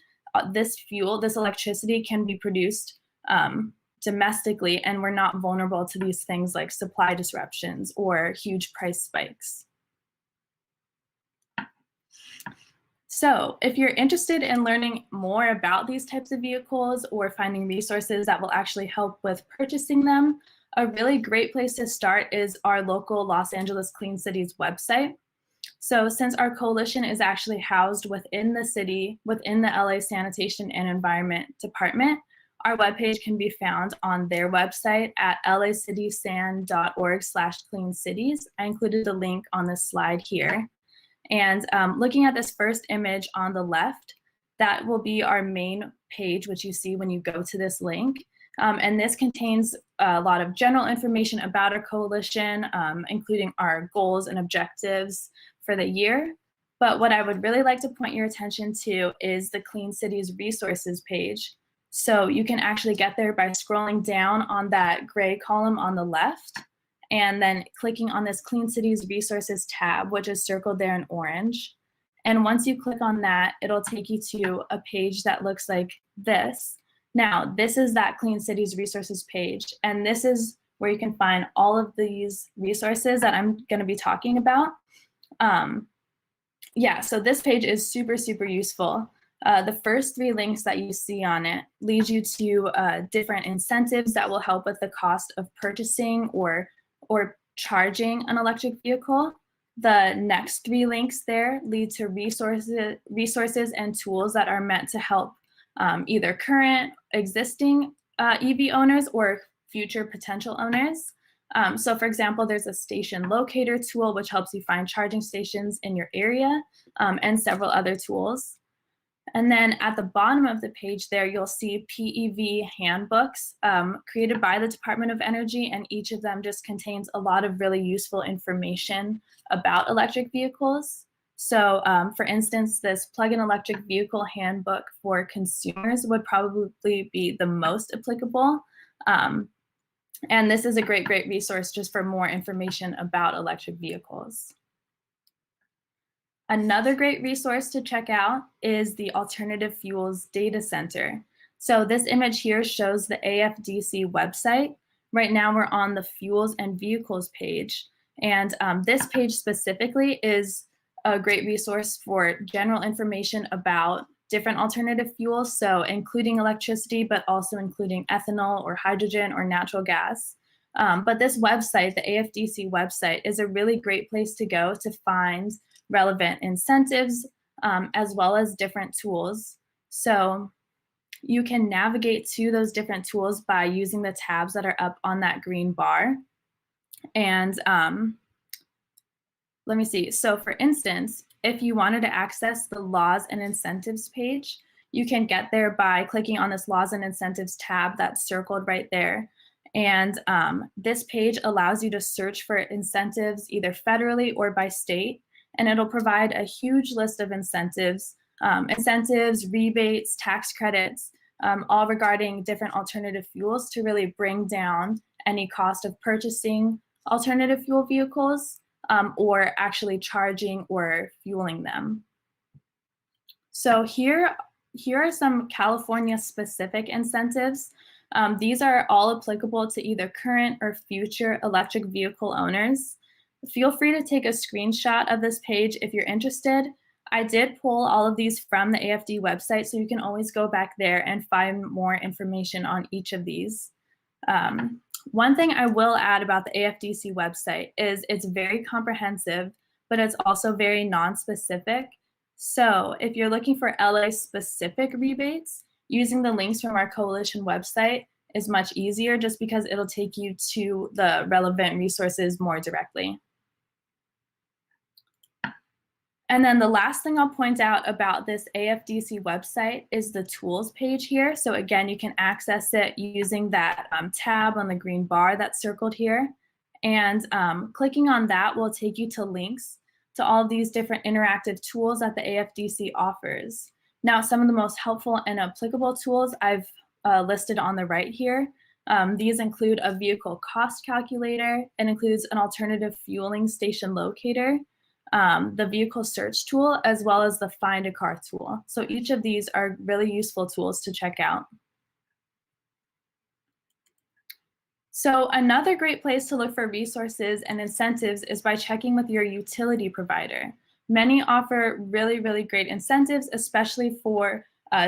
this electricity can be produced domestically, and we're not vulnerable to these things like supply disruptions or huge price spikes. So if you're interested in learning more about these types of vehicles or finding resources that will actually help with purchasing them, a really great place to start is our local Los Angeles Clean Cities website. So since our coalition is actually housed within the city, within the LA Sanitation and Environment Department, our webpage can be found on their website at lacitysan.org/cleancities. I included the link on this slide here. And looking at this first image on the left, that will be our main page, which you see when you go to this link. And this contains a lot of general information about our coalition, including our goals and objectives for the year. But what I would really like to point your attention to is the Clean Cities Resources page. So you can actually get there by scrolling down on that gray column on the left, and then clicking on this Clean Cities Resources tab, which is circled there in orange. And once you click on that, it'll take you to a page that looks like this. Now, this is that Clean Cities Resources page, and this is where you can find all of these resources that I'm going to be talking about. So this page is super useful. The first 3 links that you see on it lead you to different incentives that will help with the cost of purchasing or charging an electric vehicle. The next 3 links there lead to resources and tools that are meant to help either current, existing EV owners or future potential owners. So for example, there's a station locator tool, which helps you find charging stations in your area, and several other tools. And then at the bottom of the page there, you'll see PEV handbooks created by the Department of Energy, and each of them just contains a lot of really useful information about electric vehicles. So for instance, this plug-in electric vehicle handbook for consumers would probably be the most applicable. And this is a great resource just for more information about electric vehicles. Another great resource to check out is the Alternative Fuels Data Center. So this image here shows the AFDC website. Right now we're on the Fuels and Vehicles page. And this page specifically is a great resource for general information about different alternative fuels, so including electricity, but also including ethanol or hydrogen or natural gas. But this website, the AFDC website, is a really great place to go to find relevant incentives, as well as different tools. So you can navigate to those different tools by using the tabs that are up on that green bar. And let me see. So for instance, if you wanted to access the laws and incentives page, you can get there by clicking on this laws and incentives tab that's circled right there. And this page allows you to search for incentives either federally or by state, and it'll provide a huge list of incentives, rebates, tax credits, all regarding different alternative fuels to really bring down any cost of purchasing alternative fuel vehicles or actually charging or fueling them. So here are some California-specific incentives. These are all applicable to either current or future electric vehicle owners. Feel free to take a screenshot of this page if you're interested. I did pull all of these from the AFD website, so you can always go back there and find more information on each of these. One thing I will add about the AFDC website is it's very comprehensive, but it's also very non-specific. So if you're looking for LA-specific rebates, using the links from our coalition website is much easier just because it'll take you to the relevant resources more directly. And then the last thing I'll point out about this AFDC website is the tools page here. So again, you can access it using that tab on the green bar that's circled here. And clicking on that will take you to links to all of these different interactive tools that the AFDC offers. Now, some of the most helpful and applicable tools I've listed on the right here. These include a vehicle cost calculator. It includes an alternative fueling station locator, the vehicle search tool, as well as the find a car tool. So each of these are really useful tools to check out. So another great place to look for resources and incentives is by checking with your utility provider. Many offer really, really great incentives, especially for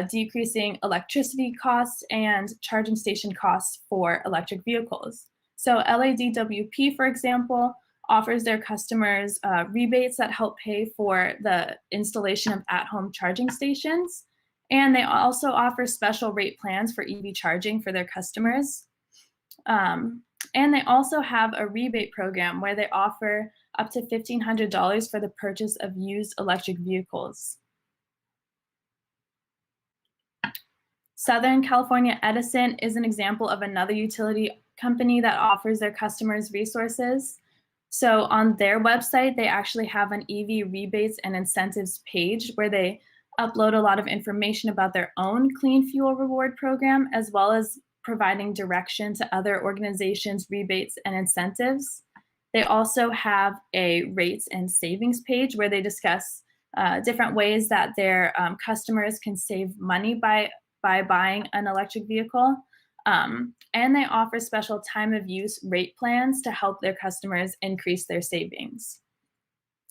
decreasing electricity costs and charging station costs for electric vehicles. So LADWP, for example, offers their customers rebates that help pay for the installation of at-home charging stations. And they also offer special rate plans for EV charging for their customers. And they also have a rebate program where they offer up to $1,500 for the purchase of used electric vehicles. Southern California Edison is an example of another utility company that offers their customers resources. So on their website, they actually have an EV rebates and incentives page where they upload a lot of information about their own clean fuel reward program, as well as providing direction to other organizations' rebates and incentives. They also have a rates and savings page where they discuss different ways that their customers can save money by buying an electric vehicle. And they offer special time of use rate plans to help their customers increase their savings.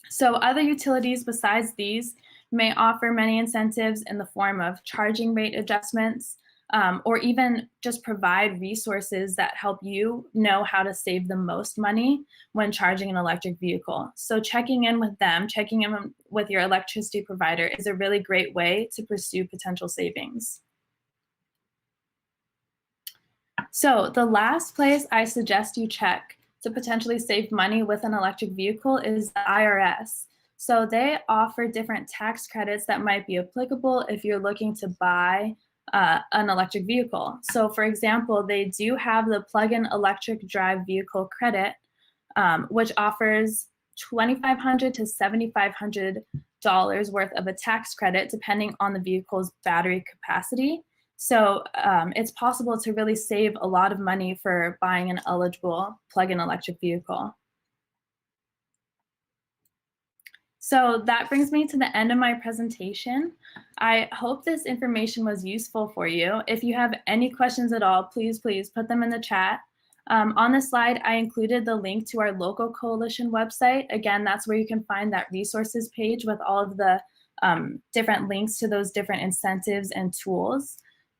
So other utilities besides these may offer many incentives in the form of charging rate adjustments, or even just provide resources that help you know how to save the most money when charging an electric vehicle. So checking in with them, checking in with your electricity provider is a really great way to pursue potential savings. So the last place I suggest you check to potentially save money with an electric vehicle is the IRS. So they offer different tax credits that might be applicable if you're looking to buy an electric vehicle. So for example, they do have the plug-in electric drive vehicle credit, which offers $2,500 to $7,500 worth of a tax credit depending on the vehicle's battery capacity. So it's possible to really save a lot of money for buying an eligible plug-in electric vehicle. So that brings me to the end of my presentation. I hope this information was useful for you. If you have any questions at all, please put them in the chat. On this slide, I included the link to our local coalition website. Again, that's where you can find that resources page with all of the different links to those different incentives and tools.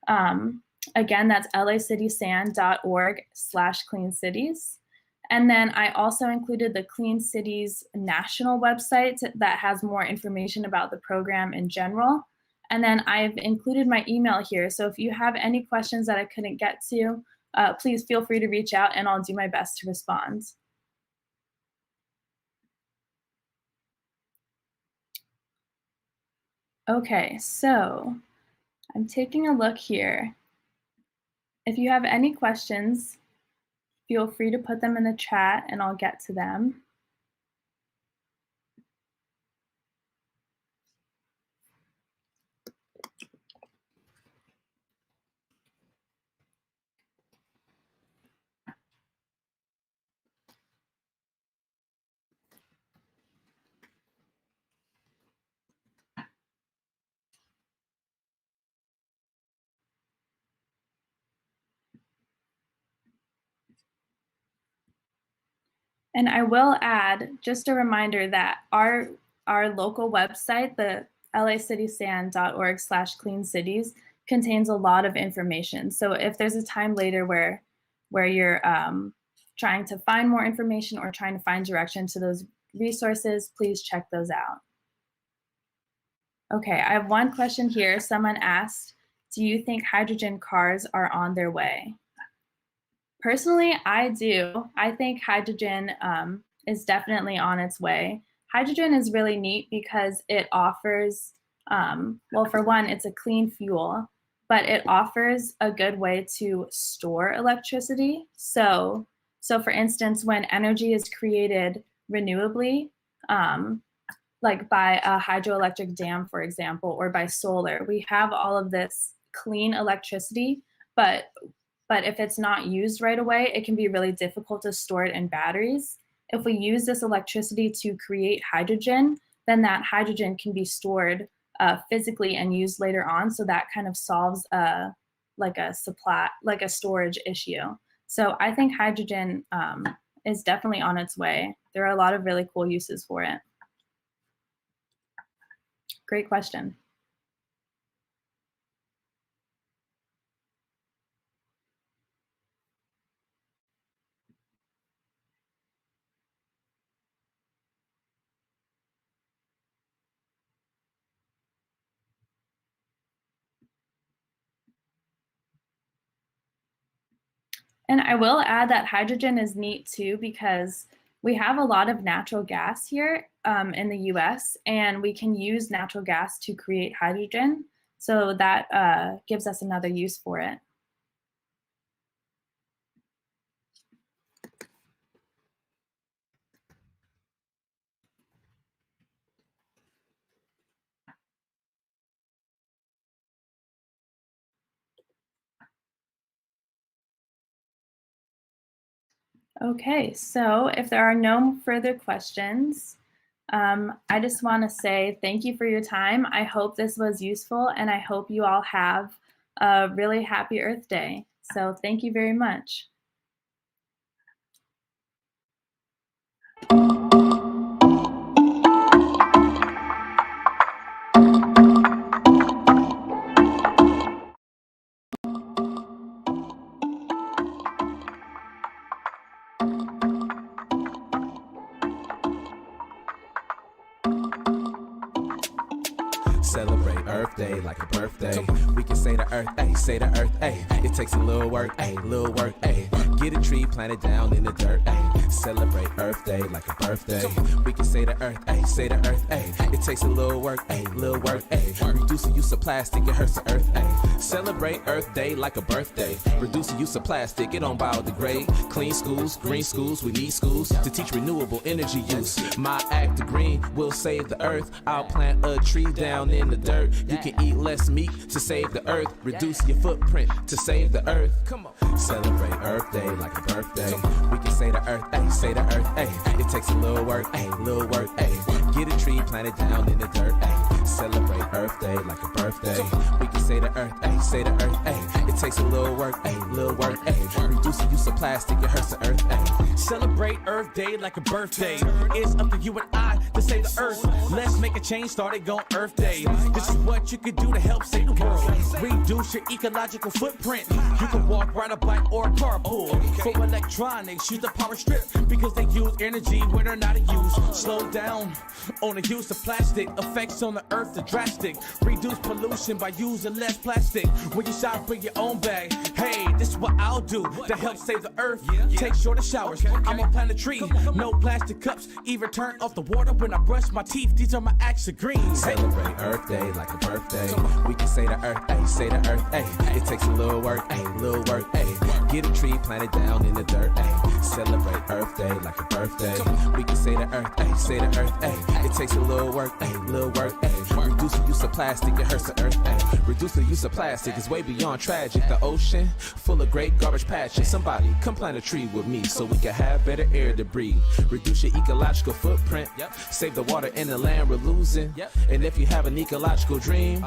Again, that's lacitysan.org/clean cities. And then I also included the Clean Cities national website that has more information about the program in general. And then I've included my email here. So if you have any questions that I couldn't get to, please feel free to reach out and I'll do my best to respond. Okay, so I'm taking a look here. If you have any questions, feel free to put them in the chat and I'll get to them. And I will add just a reminder that our local website, the lacitysand.org/clean cities, contains a lot of information. So if there's a time later where you're trying to find more information or trying to find direction to those resources, please check those out. Okay, I have one question here. Someone asked, do you think hydrogen cars are on their way? Personally, I do. I think hydrogen is definitely on its way. Hydrogen is really neat because it offers, well, for one, it's a clean fuel, but it offers a good way to store electricity. So for instance, when energy is created renewably, like by a hydroelectric dam, for example, or by solar, we have all of this clean electricity, but if it's not used right away, it can be really difficult to store it in batteries. If we use this electricity to create hydrogen, then that hydrogen can be stored physically and used later on. So that kind of solves like a storage issue. So I think hydrogen is definitely on its way. There are a lot of really cool uses for it. Great question. And I will add that hydrogen is neat too, because we have a lot of natural gas here in the US, and we can use natural gas to create hydrogen. So that gives us another use for it. Okay, so if there are no further questions, I just want to say thank you for your time. I hope this was useful, and I hope you all have a really happy Earth Day. So thank you very much. Celebrate Earth Day like a birthday. We can say to Earth, ay, say to Earth, ay. It takes a little work, ay, little work, ay. Get a tree planted down in the dirt, ay. Celebrate Earth Day like a birthday. We can say to Earth, ay, say to Earth, ay. It takes a little work, ay, little work, ay. Reduce the use of plastic, it hurts the Earth, ay. Celebrate Earth Day like a birthday. Reduce the use of plastic, it don't biodegrade. Clean schools, green schools, we need schools to teach renewable energy use. My act of green will save the Earth. I'll plant a tree down in the dirt. You can eat less meat to save the Earth. Reduce your footprint to save the Earth. Come on. Celebrate Earth Day like a birthday. We can say to Earth, ay, say to Earth, ay. It takes a little work, ay, little work, ay. Get a tree planted down in the dirt, ay. Celebrate Earth Day like a birthday. We can say the earth, ayy, say the earth, ayy. It takes a little work, ayy, little work, ayy. Reduce the use of plastic, it hurts the earth, ayy. Celebrate Earth Day like a birthday. It's up to you and I to save the earth. Let's make a change, starting on Earth Day. This is what you can do to help save the world. Reduce your ecological footprint. You can walk, ride a bike, or carpool. For electronics, use the power strip because they use energy when they're not in use. Slow down on the use of plastic. Effects on the earth are drastic. Reduce pollution by using less plastic. When you shop, bring your own bag. Hey, this is what I'll do to help save the earth. Take shorter showers. I'm gonna plant a tree. No plastic cups. Even turn off the water when I brush my teeth. These are my acts of green. Celebrate Earth Day like a birthday. We can say the earth, ayy, say the earth, ayy. It takes a little work, ayy, little work, ayy. Get a tree, plant it down in the dirt, ayy. Celebrate Earth Day like a birthday. We can say the earth, ayy, say the earth, ayy. It takes a little work, ayy, little work, ayy. Reduce the use of plastic, it hurts the earth, ayy. Reduce the use of plastic is way beyond tragic. The ocean, full of great garbage patches. Somebody come plant a tree with me so we can have better air to breathe. Reduce your ecological footprint. Save the water in the land we're losing. And if you have an ecological dream,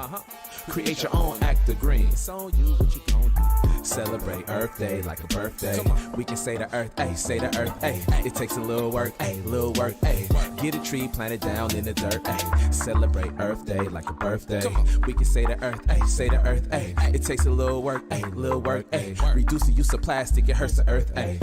create your own act of green. It's on you, what you gonna do? Celebrate Earth Day like a birthday. We can say the earth, ayy, say the earth, ayy. It takes a little work, ayy, little work, ayy. Get a tree, plant it down in the dirt, ayy. Celebrate Earth Day like a birthday. We can say the earth, ayy, say the earth, ayy. It takes a little work, ayy, little work, ayy. Reduce the use of plastic, it hurts the earth, ayy.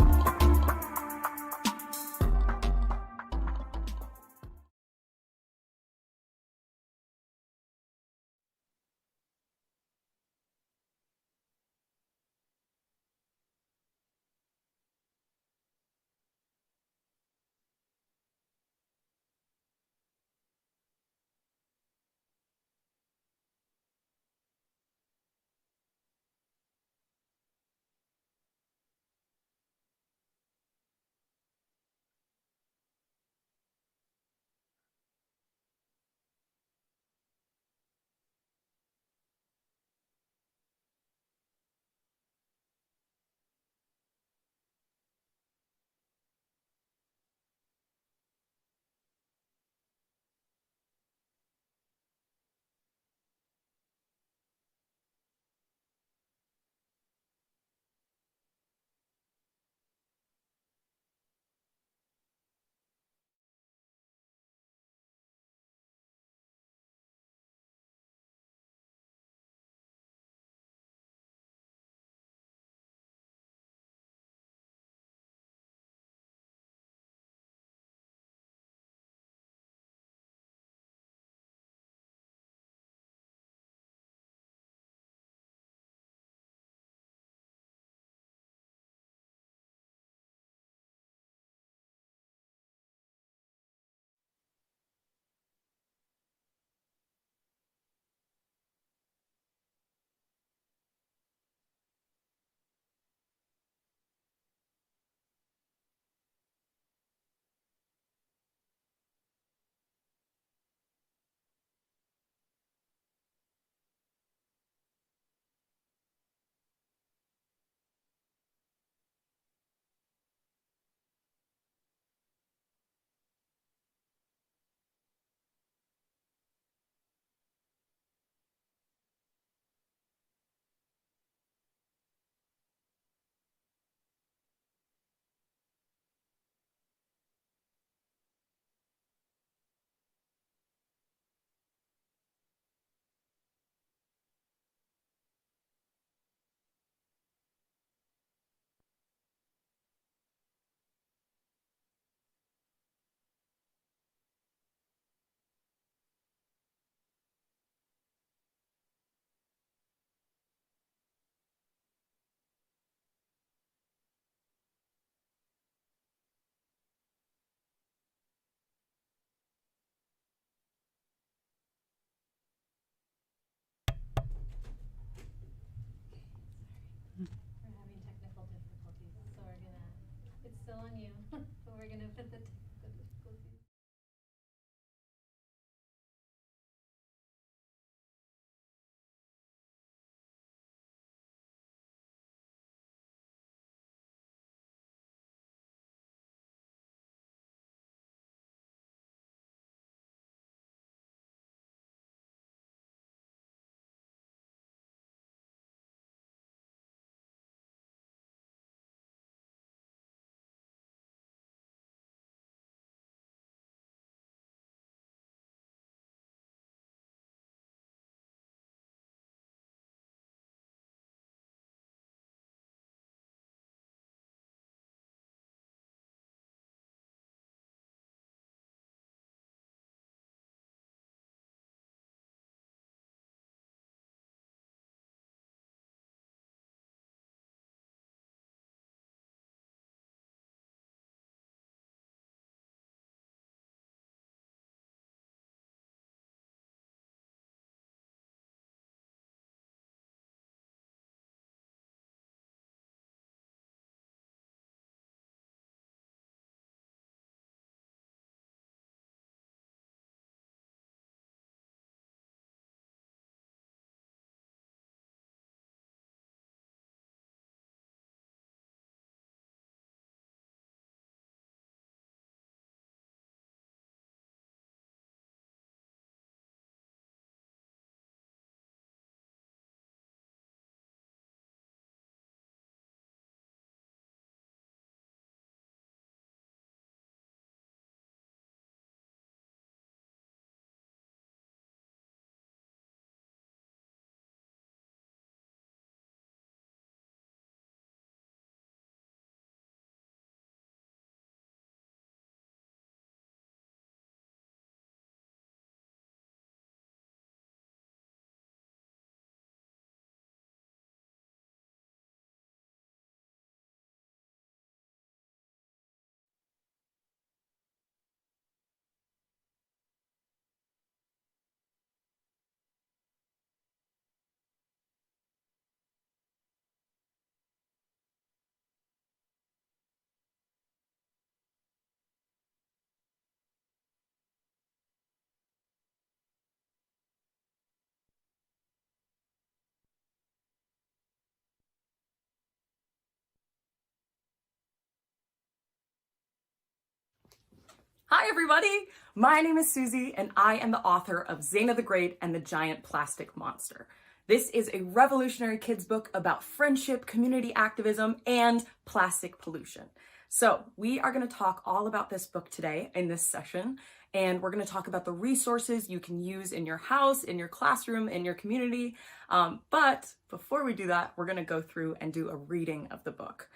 Hi everybody! My name is Susie and I am the author of Zana the Great and the Giant Plastic Monster. This is a revolutionary kids book about friendship, community activism, and plastic pollution. So we are going to talk all about this book today in this session, and we're going to talk about the resources you can use in your house, in your classroom, in your community. But before we do that, we're going to go through and do a reading of the book.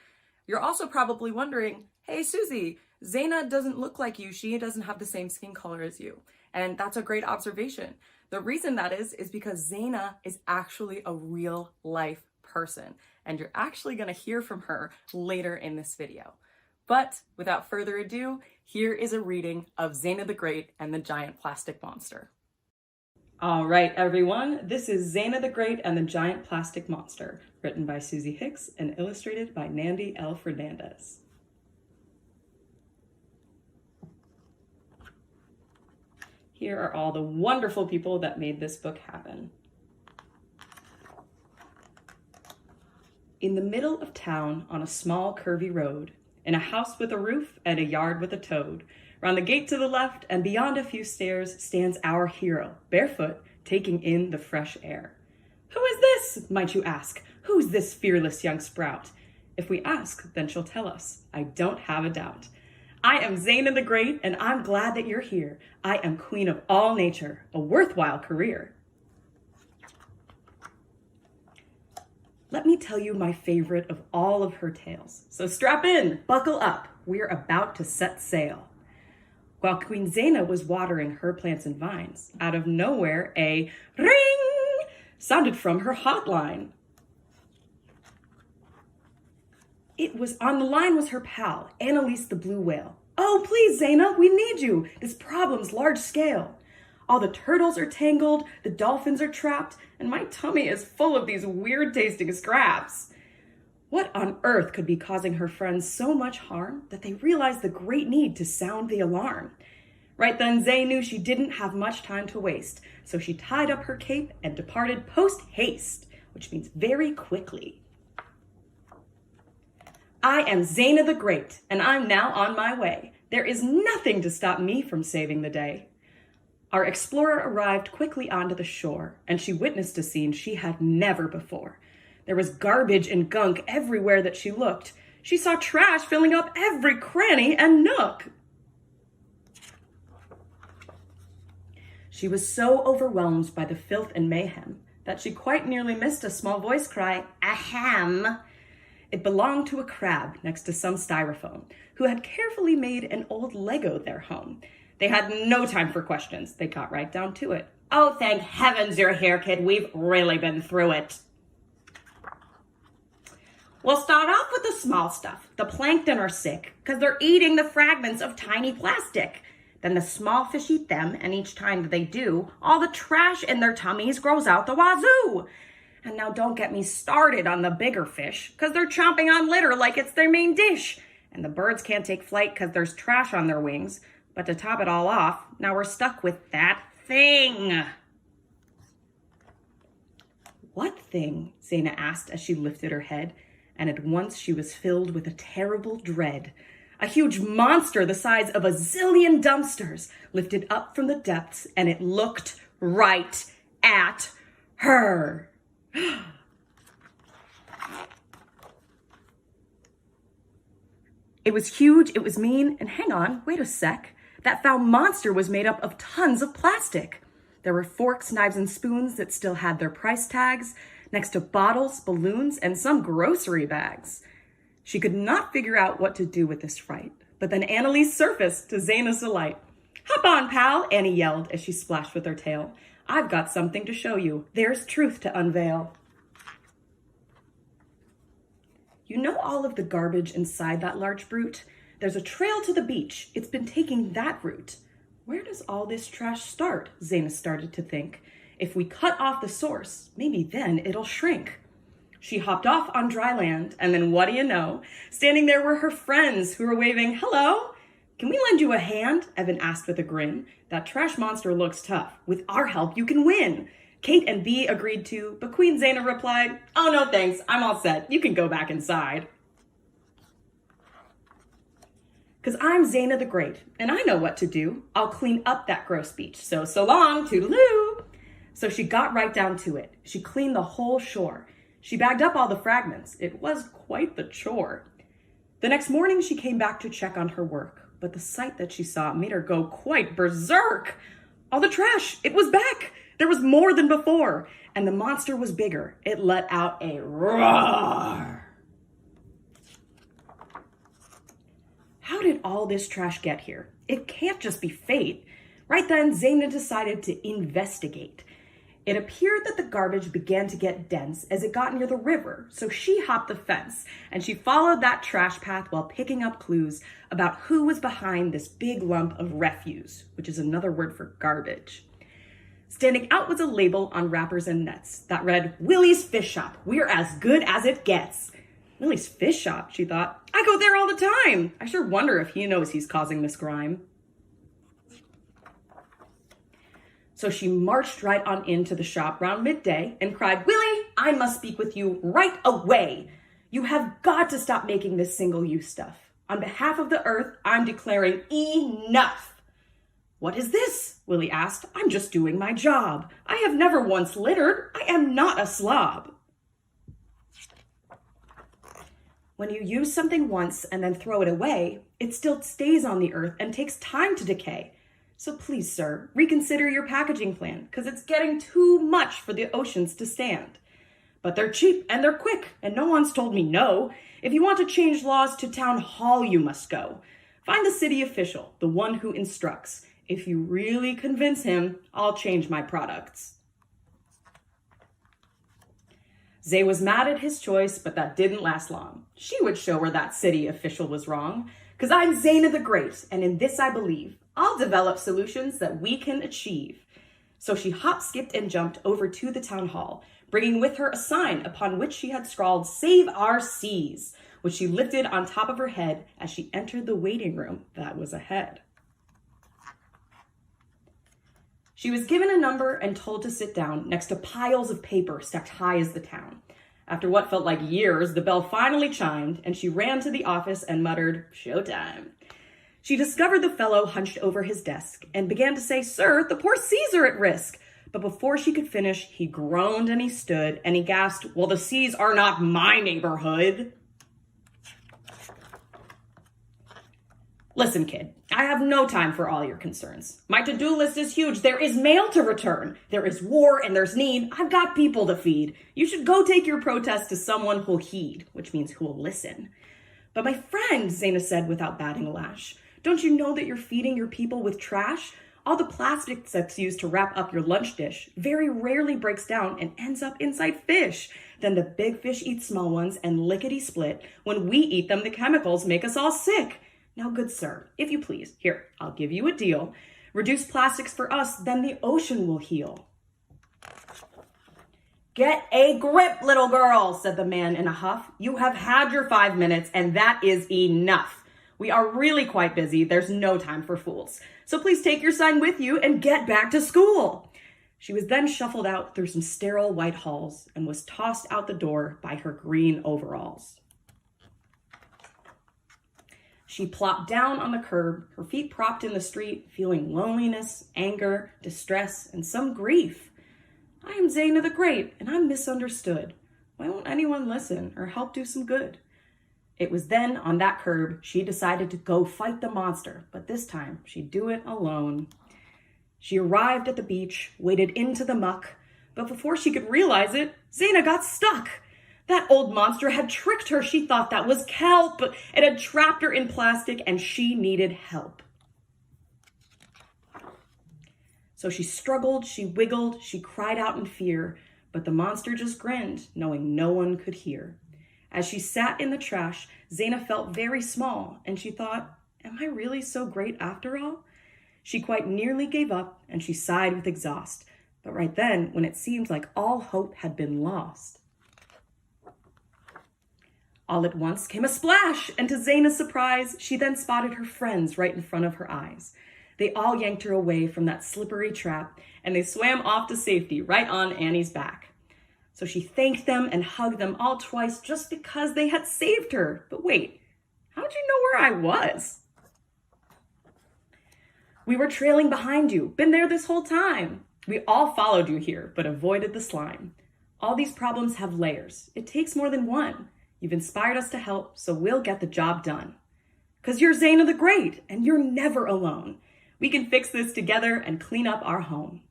You're also probably wondering, hey Susie, Zana doesn't look like you. She doesn't have the same skin color as you. And that's a great observation. The reason that is because Zana is actually a real life person. And you're actually going to hear from her later in this video. But without further ado, here is a reading of Zana the Great and the Giant Plastic Monster. All right, everyone, this is Zana the Great and the Giant Plastic Monster, written by Susie Hicks and illustrated by Nandy L. Fernandez. Here are all the wonderful people that made this book happen. In the middle of town, on a small curvy road, in a house with a roof and a yard with a toad, round the gate to the left and beyond a few stairs stands our hero, barefoot, taking in the fresh air. Who is this, might you ask? Who's this fearless young sprout? If we ask, then she'll tell us. I don't have a doubt. I am Zana the Great, and I'm glad that you're here. I am queen of all nature, a worthwhile career. Let me tell you my favorite of all of her tales. So strap in, buckle up, we're about to set sail. While Queen Zana was watering her plants and vines, out of nowhere a ring sounded from her hotline. It was on the line was her pal, Annalise the blue whale. Oh, please, Zana, we need you. This problem's large scale. All the turtles are tangled, the dolphins are trapped, and my tummy is full of these weird tasting scraps. What on earth could be causing her friends so much harm that they realized the great need to sound the alarm? Right then, Zay knew she didn't have much time to waste, so she tied up her cape and departed post-haste, which means very quickly. I am Zana the Great, and I'm now on my way. There is nothing to stop me from saving the day. Our explorer arrived quickly onto the shore, and she witnessed a scene she had never before. There was garbage and gunk everywhere that she looked. She saw trash filling up every cranny and nook. She was so overwhelmed by the filth and mayhem that she quite nearly missed a small voice cry, ahem. It belonged to a crab next to some styrofoam, who had carefully made an old Lego their home. They had no time for questions. They got right down to it. Oh, thank heavens you're here, kid. We've really been through it. We'll start off with the small stuff. The plankton are sick because they're eating the fragments of tiny plastic. Then the small fish eat them, and each time that they do, all the trash in their tummies grows out the wazoo. And now don't get me started on the bigger fish, because they're chomping on litter like it's their main dish. And the birds can't take flight because there's trash on their wings. But to top it all off, now we're stuck with that thing. What thing? Zana asked as she lifted her head, and at once she was filled with a terrible dread. A huge monster the size of a zillion dumpsters lifted up from the depths, and it looked right at her. It was huge, it was mean, and hang on, wait a sec. That foul monster was made up of tons of plastic. There were forks, knives, and spoons that still had their price tags, next to bottles, balloons, and some grocery bags. She could not figure out what to do with this fright, but then Annalise surfaced to Zana's delight. Hop on, pal, Annie yelled as she splashed with her tail. I've got something to show you. There's truth to unveil. You know all of the garbage inside that large brute? There's a trail to the beach. It's been taking that route. Where does all this trash start? Zana started to think. If we cut off the source, maybe then it'll shrink. She hopped off on dry land, and then what do you know? Standing there were her friends who were waving, hello. Can we lend you a hand? Evan asked with a grin. That trash monster looks tough. With our help, you can win. Kate and Bee agreed to, but Queen Zana replied, oh no thanks, I'm all set. You can go back inside. 'Cause I'm Zaina the Great, and I know what to do. I'll clean up that gross beach. So long, toodaloo. So she got right down to it. She cleaned the whole shore. She bagged up all the fragments. It was quite the chore. The next morning, she came back to check on her work, but the sight that she saw made her go quite berserk. All the trash, it was back. There was more than before, and the monster was bigger. It let out a roar. How did all this trash get here? It can't just be fate. Right then, Zaina decided to investigate. It appeared that the garbage began to get dense as it got near the river, so she hopped the fence and she followed that trash path while picking up clues about who was behind this big lump of refuse, which is another word for garbage. Standing out was a label on wrappers and nets that read, "Willie's Fish Shop. We're as good as it gets." Willie's Fish Shop, she thought. I go there all the time. I sure wonder if he knows he's causing this grime. So she marched right on into the shop round midday and cried, "Willie, I must speak with you right away. You have got to stop making this single-use stuff. On behalf of the earth, I'm declaring enough." "What is this?" Willie asked. "I'm just doing my job. I have never once littered. I am not a slob." When you use something once and then throw it away, it still stays on the earth and takes time to decay. So please, sir, reconsider your packaging plan, because it's getting too much for the oceans to stand. But they're cheap and they're quick, and no one's told me no. If you want to change laws, to town hall you must go. Find the city official, the one who instructs. If you really convince him, I'll change my products. Zay was mad at his choice, but that didn't last long. She would show her that city official was wrong. "'Cause I'm Zaina the Great, and in this I believe. I'll develop solutions that we can achieve." So she hopped, skipped, and jumped over to the town hall, bringing with her a sign upon which she had scrawled, "Save our seas," which she lifted on top of her head as she entered the waiting room that was ahead. She was given a number and told to sit down next to piles of paper stacked high as the town. After what felt like years, the bell finally chimed, and she ran to the office and muttered, "Showtime." She discovered the fellow hunched over his desk and began to say, "Sir, the poor seas are at risk." But before she could finish, he groaned and he stood and he gasped, "Well, the seas are not my neighborhood." "Listen, kid, I have no time for all your concerns. My to-do list is huge. There is mail to return. There is war and there's need. I've got people to feed. You should go take your protest to someone who'll heed," which means who'll listen. "But my friend," Zaina said without batting a lash, "don't you know that you're feeding your people with trash? All the plastic that's used to wrap up your lunch dish very rarely breaks down and ends up inside fish. Then the big fish eat small ones and lickety-split. When we eat them, the chemicals make us all sick. Now, good sir, if you please, here, I'll give you a deal. Reduce plastics for us, then the ocean will heal." "Get a grip, little girl," said the man in a huff. "You have had your 5 minutes, and that is enough. We are really quite busy. There's no time for fools. So please take your sign with you and get back to school." She was then shuffled out through some sterile white halls and was tossed out the door by her green overalls. She plopped down on the curb, her feet propped in the street, feeling loneliness, anger, distress, and some grief. "I am Zaina the Great, and I'm misunderstood. Why won't anyone listen or help do some good?" It was then, on that curb, she decided to go fight the monster, but this time she'd do it alone. She arrived at the beach, waded into the muck, but before she could realize it, Zaina got stuck. That old monster had tricked her. She thought that was kelp, but it had trapped her in plastic and she needed help. So she struggled, she wiggled, she cried out in fear, but the monster just grinned, knowing no one could hear. As she sat in the trash, Zaina felt very small, and she thought, "Am I really so great after all?" She quite nearly gave up, and she sighed with exhaust, but right then, when it seemed like all hope had been lost, all at once came a splash, and to Zaina's surprise, she then spotted her friends right in front of her eyes. They all yanked her away from that slippery trap, and they swam off to safety right on Annie's back. So she thanked them and hugged them all twice just because they had saved her. But wait, how'd you know where I was? We were trailing behind you, been there this whole time. We all followed you here, but avoided the slime. All these problems have layers. It takes more than one. You've inspired us to help, so we'll get the job done. 'Cause you're Zana the Great, and you're never alone. We can fix this together and clean up our home.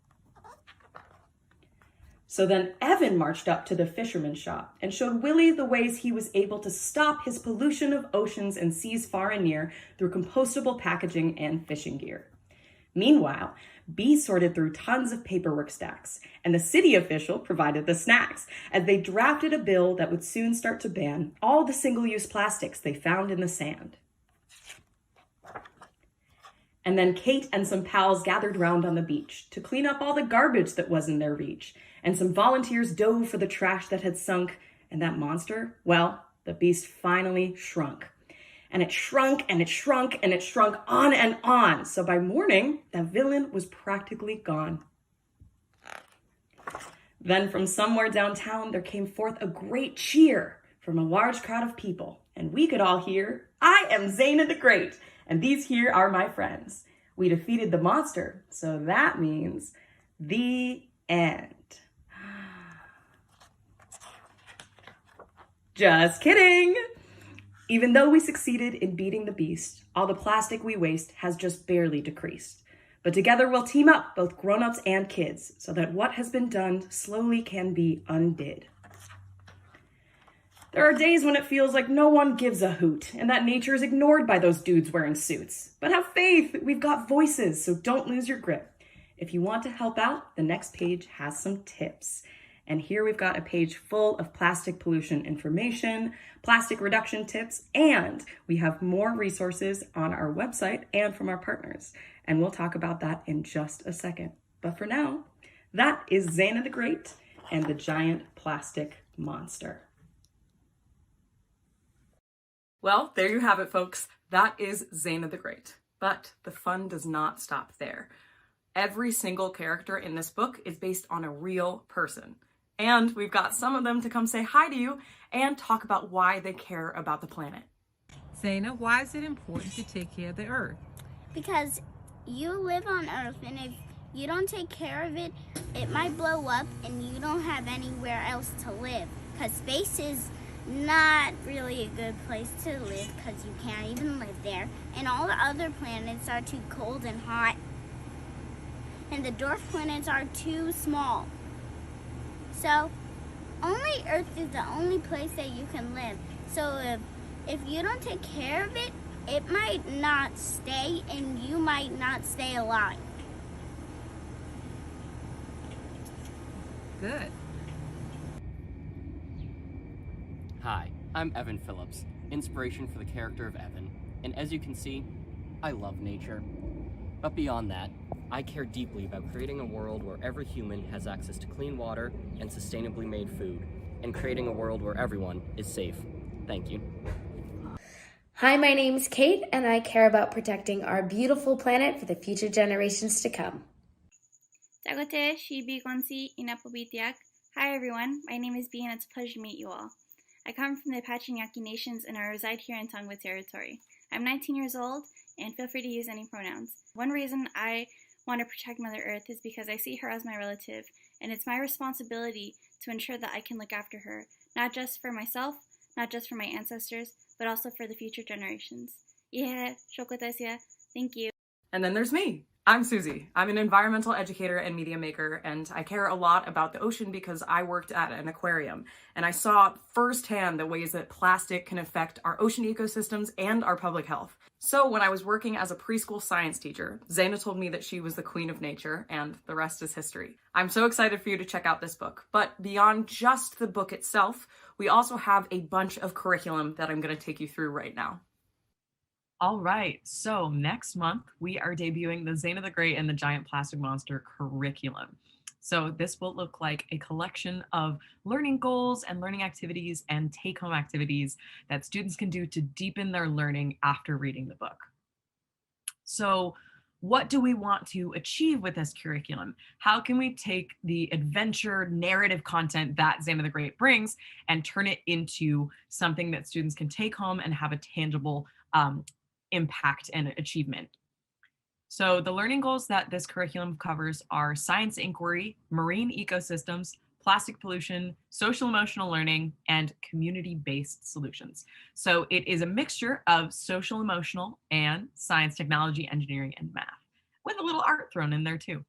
So then Evan marched up to the fisherman's shop and showed Willie the ways he was able to stop his pollution of oceans and seas far and near through compostable packaging and fishing gear. Meanwhile, B sorted through tons of paperwork stacks, and the city official provided the snacks as they drafted a bill that would soon start to ban all the single-use plastics they found in the sand. And then Kate and some pals gathered round on the beach to clean up all the garbage that was in their reach, and some volunteers dove for the trash that had sunk, and that monster, well, the beast finally shrunk. And it shrunk and it shrunk and it shrunk on and on. So by morning, that villain was practically gone. Then from somewhere downtown, there came forth a great cheer from a large crowd of people. And we could all hear, "I am Zana the Great, and these here are my friends. We defeated the monster, so that means the end." Just kidding! Even though we succeeded in beating the beast, all the plastic we waste has just barely decreased. But together we'll team up, both grown-ups and kids, so that what has been done slowly can be undid. There are days when it feels like no one gives a hoot, and that nature is ignored by those dudes wearing suits. But have faith, we've got voices, so don't lose your grip. If you want to help out, the next page has some tips. And here we've got a page full of plastic pollution information, plastic reduction tips, and we have more resources on our website and from our partners. And we'll talk about that in just a second. But for now, that is Zana the Great and the giant plastic monster. Well, there you have it, folks. That is Zana the Great. But the fun does not stop there. Every single character in this book is based on a real person. And we've got some of them to come say hi to you and talk about why they care about the planet. Zana, why is it important to take care of the Earth? Because you live on Earth, and if you don't take care of it, it might blow up and you don't have anywhere else to live. Because space is not really a good place to live because you can't even live there. And all the other planets are too cold and hot. And the dwarf planets are too small. So, only Earth is the only place that you can live. So if you don't take care of it, it might not stay and you might not stay alive. Good. Hi, I'm Evan Phillips, inspiration for the character of Evan. And as you can see, I love nature. But beyond that, I care deeply about creating a world where every human has access to clean water and sustainably made food, and creating a world where everyone is safe. Thank you. Hi, my name's Kate, and I care about protecting our beautiful planet for the future generations to come. Tagote, Shibi Gonsi, Inapobitiak. Hi everyone, my name is B and it's a pleasure to meet you all. I come from the Apache and Yaqui Nations and I reside here in Tongva Territory. I'm 19 years old and feel free to use any pronouns. One reason I want to protect Mother Earth is because I see her as my relative, and it's my responsibility to ensure that I can look after her, not just for myself, not just for my ancestors, but also for the future generations. Yeah, Shokotasia, thank you. And then there's me. I'm Susie. I'm an environmental educator and media maker, and I care a lot about the ocean because I worked at an aquarium, and I saw firsthand the ways that plastic can affect our ocean ecosystems and our public health. So when I was working as a preschool science teacher, Zana told me that she was the queen of nature, and the rest is history. I'm so excited for you to check out this book, but beyond just the book itself, we also have a bunch of curriculum that I'm going to take you through right now. All right, so next month we are debuting the Zana the Great and the Giant Plastic Monster curriculum. So this will look like a collection of learning goals and learning activities and take-home activities that students can do to deepen their learning after reading the book. So what do we want to achieve with this curriculum? How can we take the adventure narrative content that Zana the Great brings and turn it into something that students can take home and have a tangible impact and achievement? So the learning goals that this curriculum covers are science inquiry, marine ecosystems, plastic pollution, social emotional learning, and community-based solutions. So it is a mixture of social emotional and science, technology, engineering, and math, with a little art thrown in there too.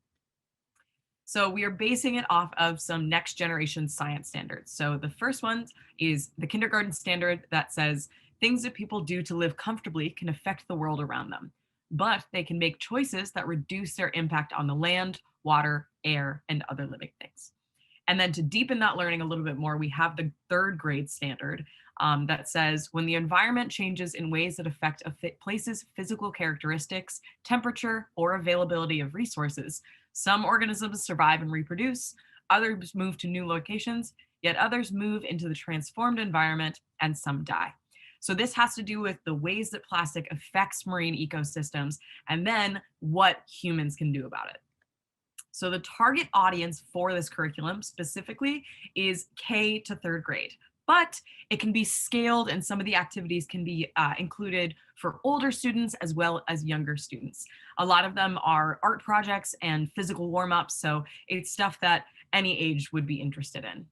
So we are basing it off of some next generation science standards. So the first one is the kindergarten standard that says things that people do to live comfortably can affect the world around them, but they can make choices that reduce their impact on the land, water, air, and other living things. And then to deepen that learning a little bit more, we have the third grade standard that says when the environment changes in ways that affect a place's physical characteristics, temperature, or availability of resources, some organisms survive and reproduce, others move to new locations, yet others move into the transformed environment, and some die. So this has to do with the ways that plastic affects marine ecosystems and then what humans can do about it. So the target audience for this curriculum specifically is K to third grade, but it can be scaled and some of the activities can be included for older students as well as younger students. A lot of them are art projects and physical warm-ups, so it's stuff that any age would be interested in.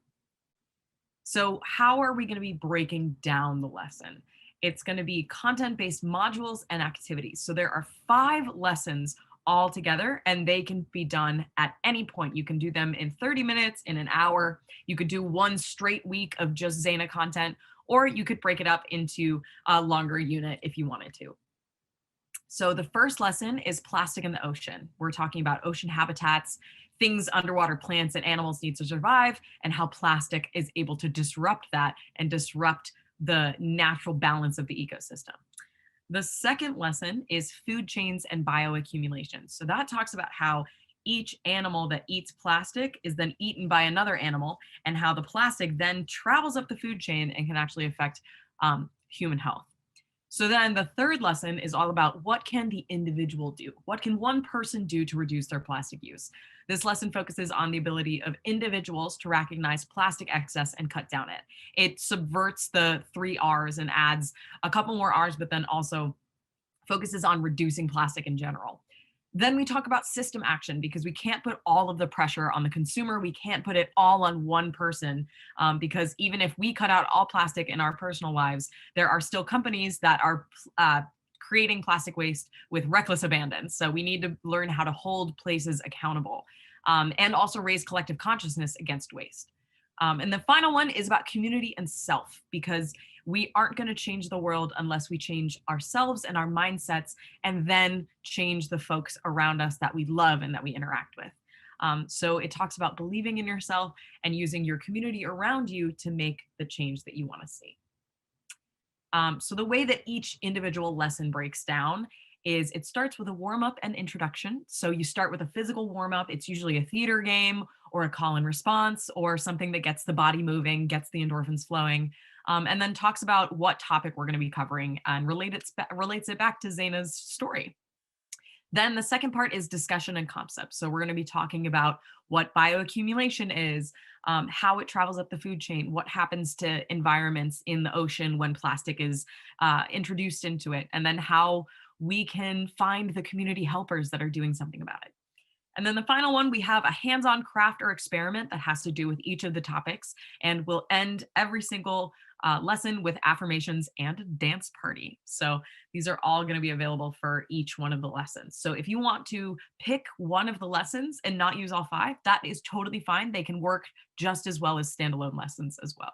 So how are we going to be breaking down the lesson? It's going to be content-based modules and activities. So there are 5 lessons all together, and they can be done at any point. You can do them in 30 minutes, in an hour. You could do one straight week of just Zana content, or you could break it up into a longer unit if you wanted to. So the first lesson is plastic in the ocean. We're talking about ocean habitats, things underwater plants and animals need to survive, and how plastic is able to disrupt that and disrupt the natural balance of the ecosystem. The second lesson is food chains and bioaccumulation. So that talks about how each animal that eats plastic is then eaten by another animal, and how the plastic then travels up the food chain and can actually affect human health. So then the third lesson is all about what can the individual do? What can one person do to reduce their plastic use? This lesson focuses on the ability of individuals to recognize plastic excess and cut down it. It subverts the 3 R's and adds a couple more R's, but then also focuses on reducing plastic in general. Then we talk about system action, because we can't put all of the pressure on the consumer. We can't put it all on one person, because even if we cut out all plastic in our personal lives, there are still companies that are creating plastic waste with reckless abandon. So we need to learn how to hold places accountable, and also raise collective consciousness against waste. And the final one is about community and self, because we aren't going to change the world unless we change ourselves and our mindsets, and then change the folks around us that we love and that we interact with. So it talks about believing in yourself and using your community around you to make the change that you want to see. So the way that each individual lesson breaks down is it starts with a warm-up and introduction. So you start with a physical warm-up. It's usually a theater game or a call and response or something that gets the body moving, gets the endorphins flowing, and then talks about what topic we're going to be covering and relates it back to Zana's story. Then the second part is discussion and concepts. So we're going to be talking about what bioaccumulation is, how it travels up the food chain, what happens to environments in the ocean when plastic is introduced into it, and then how we can find the community helpers that are doing something about it. And then the final one, we have a hands-on craft or experiment that has to do with each of the topics, and we'll end every single lesson with affirmations and a dance party. So these are all going to be available for each one of the lessons. So if you want to pick one of the lessons and not use all 5, that is totally fine. They can work just as well as standalone lessons as well.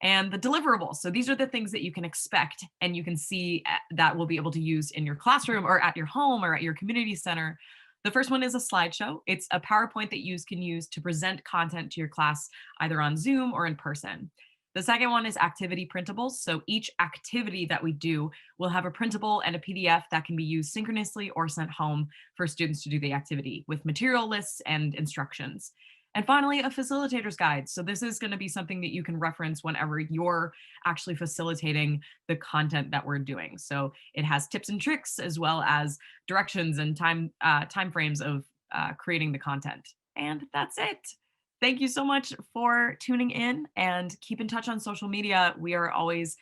And the deliverables. So these are the things that you can expect and you can see that we'll be able to use in your classroom or at your home or at your community center. The first one is a slideshow. It's a PowerPoint that you can use to present content to your class, either on Zoom or in person. The second one is activity printables. So each activity that we do will have a printable and a PDF that can be used synchronously or sent home for students to do the activity with material lists and instructions. And finally, a facilitator's guide. So this is going to be something that you can reference whenever you're actually facilitating the content that we're doing. So it has tips and tricks as well as directions and time frames of creating the content. And that's it. Thank you so much for tuning in, and keep in touch on social media. We are always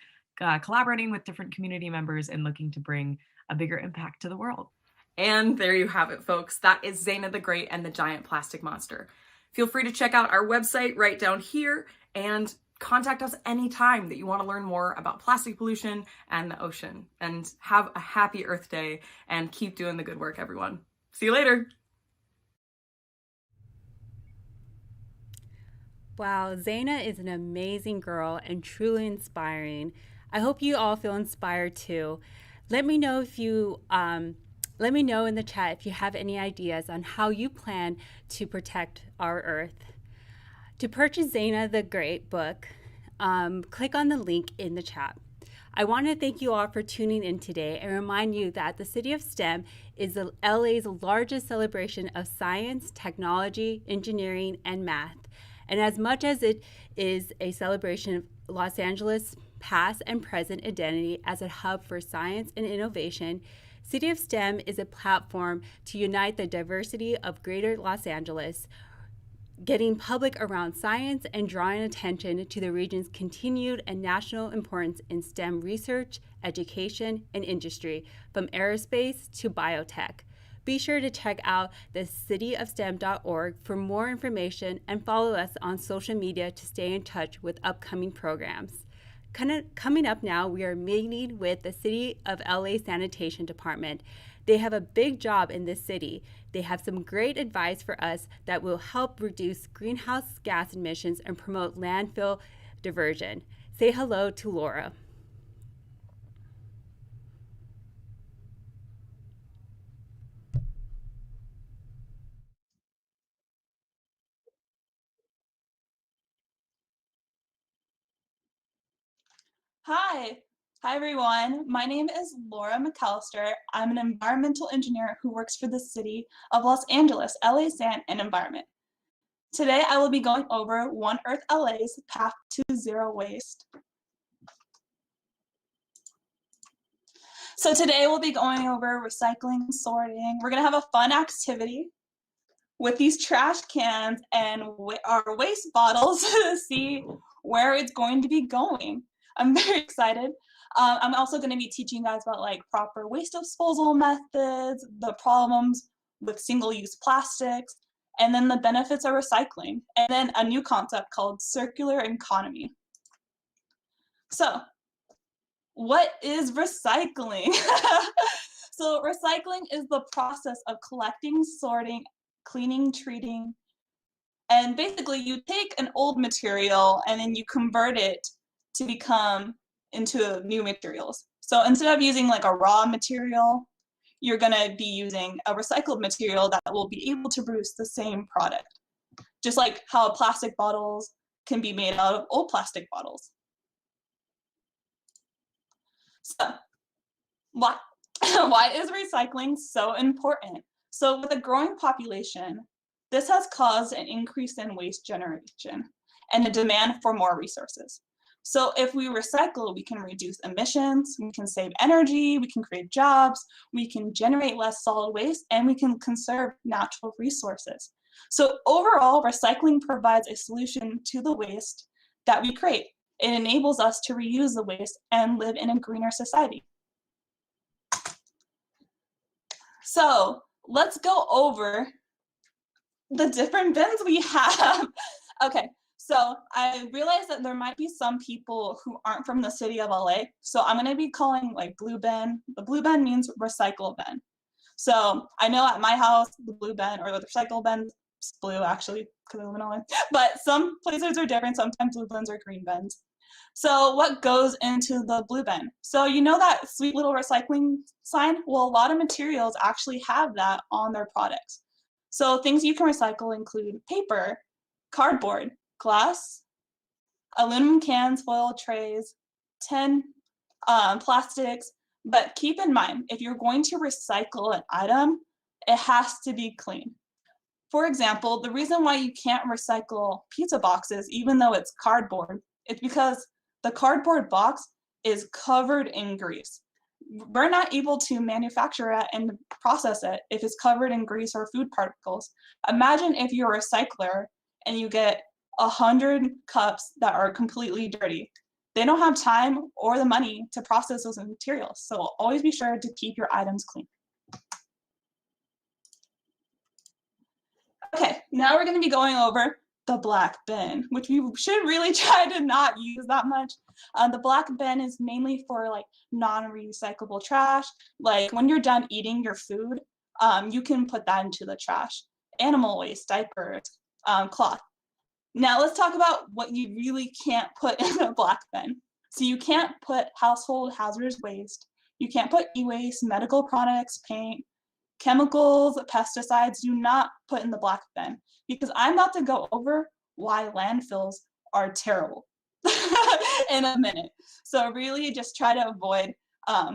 collaborating with different community members and looking to bring a bigger impact to the world. And there you have it, folks. That is Zaina the Great and the Giant Plastic Monster. Feel free to check out our website right down here and contact us anytime that you want to learn more about plastic pollution and the ocean. And have a happy Earth Day and keep doing the good work, everyone. See you later. Wow, Zaina is an amazing girl and truly inspiring. I hope you all feel inspired too. Let me know let me know in the chat if you have any ideas on how you plan to protect our Earth. To purchase Zaina the Great book, click on the link in the chat. I want to thank you all for tuning in today and remind you that the City of STEM is LA's largest celebration of science, technology, engineering, and math. And as much as it is a celebration of Los Angeles' past and present identity as a hub for science and innovation, City of STEM is a platform to unite the diversity of Greater Los Angeles, getting public around science and drawing attention to the region's continued and national importance in STEM research, education, and industry, from aerospace to biotech. Be sure to check out the cityofstem.org for more information and follow us on social media to stay in touch with upcoming programs. Coming up now, we are meeting with the City of LA Sanitation Department. They have a big job in this city. They have some great advice for us that will help reduce greenhouse gas emissions and promote landfill diversion. Say hello to Laura. Hi. Hi, everyone. My name is Laura McAllister. I'm an environmental engineer who works for the City of Los Angeles, LA Sand and Environment. Today, I will be going over One Earth LA's path to zero waste. So today, we'll be going over recycling, sorting. We're going to have a fun activity with these trash cans and our waste bottles to see where it's going to be going. I'm very excited. I'm also going to be teaching you guys about like proper waste disposal methods, the problems with single-use plastics, and then the benefits of recycling, and then a new concept called circular economy. So, what is recycling? So recycling is the process of collecting, sorting, cleaning, treating, and basically you take an old material and then you convert it to become into new materials. So instead of using like a raw material, you're gonna be using a recycled material that will be able to produce the same product. Just like how plastic bottles can be made out of old plastic bottles. So why is recycling so important? So with a growing population, this has caused an increase in waste generation and a demand for more resources. So if we recycle, we can reduce emissions, we can save energy, we can create jobs, we can generate less solid waste, and we can conserve natural resources. So overall, recycling provides a solution to the waste that we create. It enables us to reuse the waste and live in a greener society. So let's go over the different bins we have. Okay, so I realize that there might be some people who aren't from the city of LA. So I'm gonna be calling like blue bin. The blue bin means recycle bin. So I know at my house, the blue bin or the recycle bin is blue actually, because I live in LA. But some places are different. Sometimes blue bins are green bins. So what goes into the blue bin? So you know that sweet little recycling sign? Well, a lot of materials actually have that on their products. So things you can recycle include paper, cardboard, glass, aluminum cans, foil trays, tin, plastics. But keep in mind, if you're going to recycle an item, it has to be clean. For example, the reason why you can't recycle pizza boxes, even though it's cardboard, it's because the cardboard box is covered in grease. We're not able to manufacture it and process it if it's covered in grease or food particles. Imagine if you're a recycler and you get 100 cups that are completely dirty. They don't have time or the money to process those materials. So always be sure to keep your items clean. Okay, now we're going to be going over the black bin, which we should really try to not use that much. The black bin is mainly for like non-recyclable trash. Like when you're done eating your food, you can put that into the trash. Animal waste, diapers, cloth. Now let's talk about what you really can't put in a black bin. So you can't put household hazardous waste. You can't put e-waste, medical products, paint, chemicals, pesticides. Do not put in the black bin, because I'm about to go over why landfills are terrible in a minute. So really just try to avoid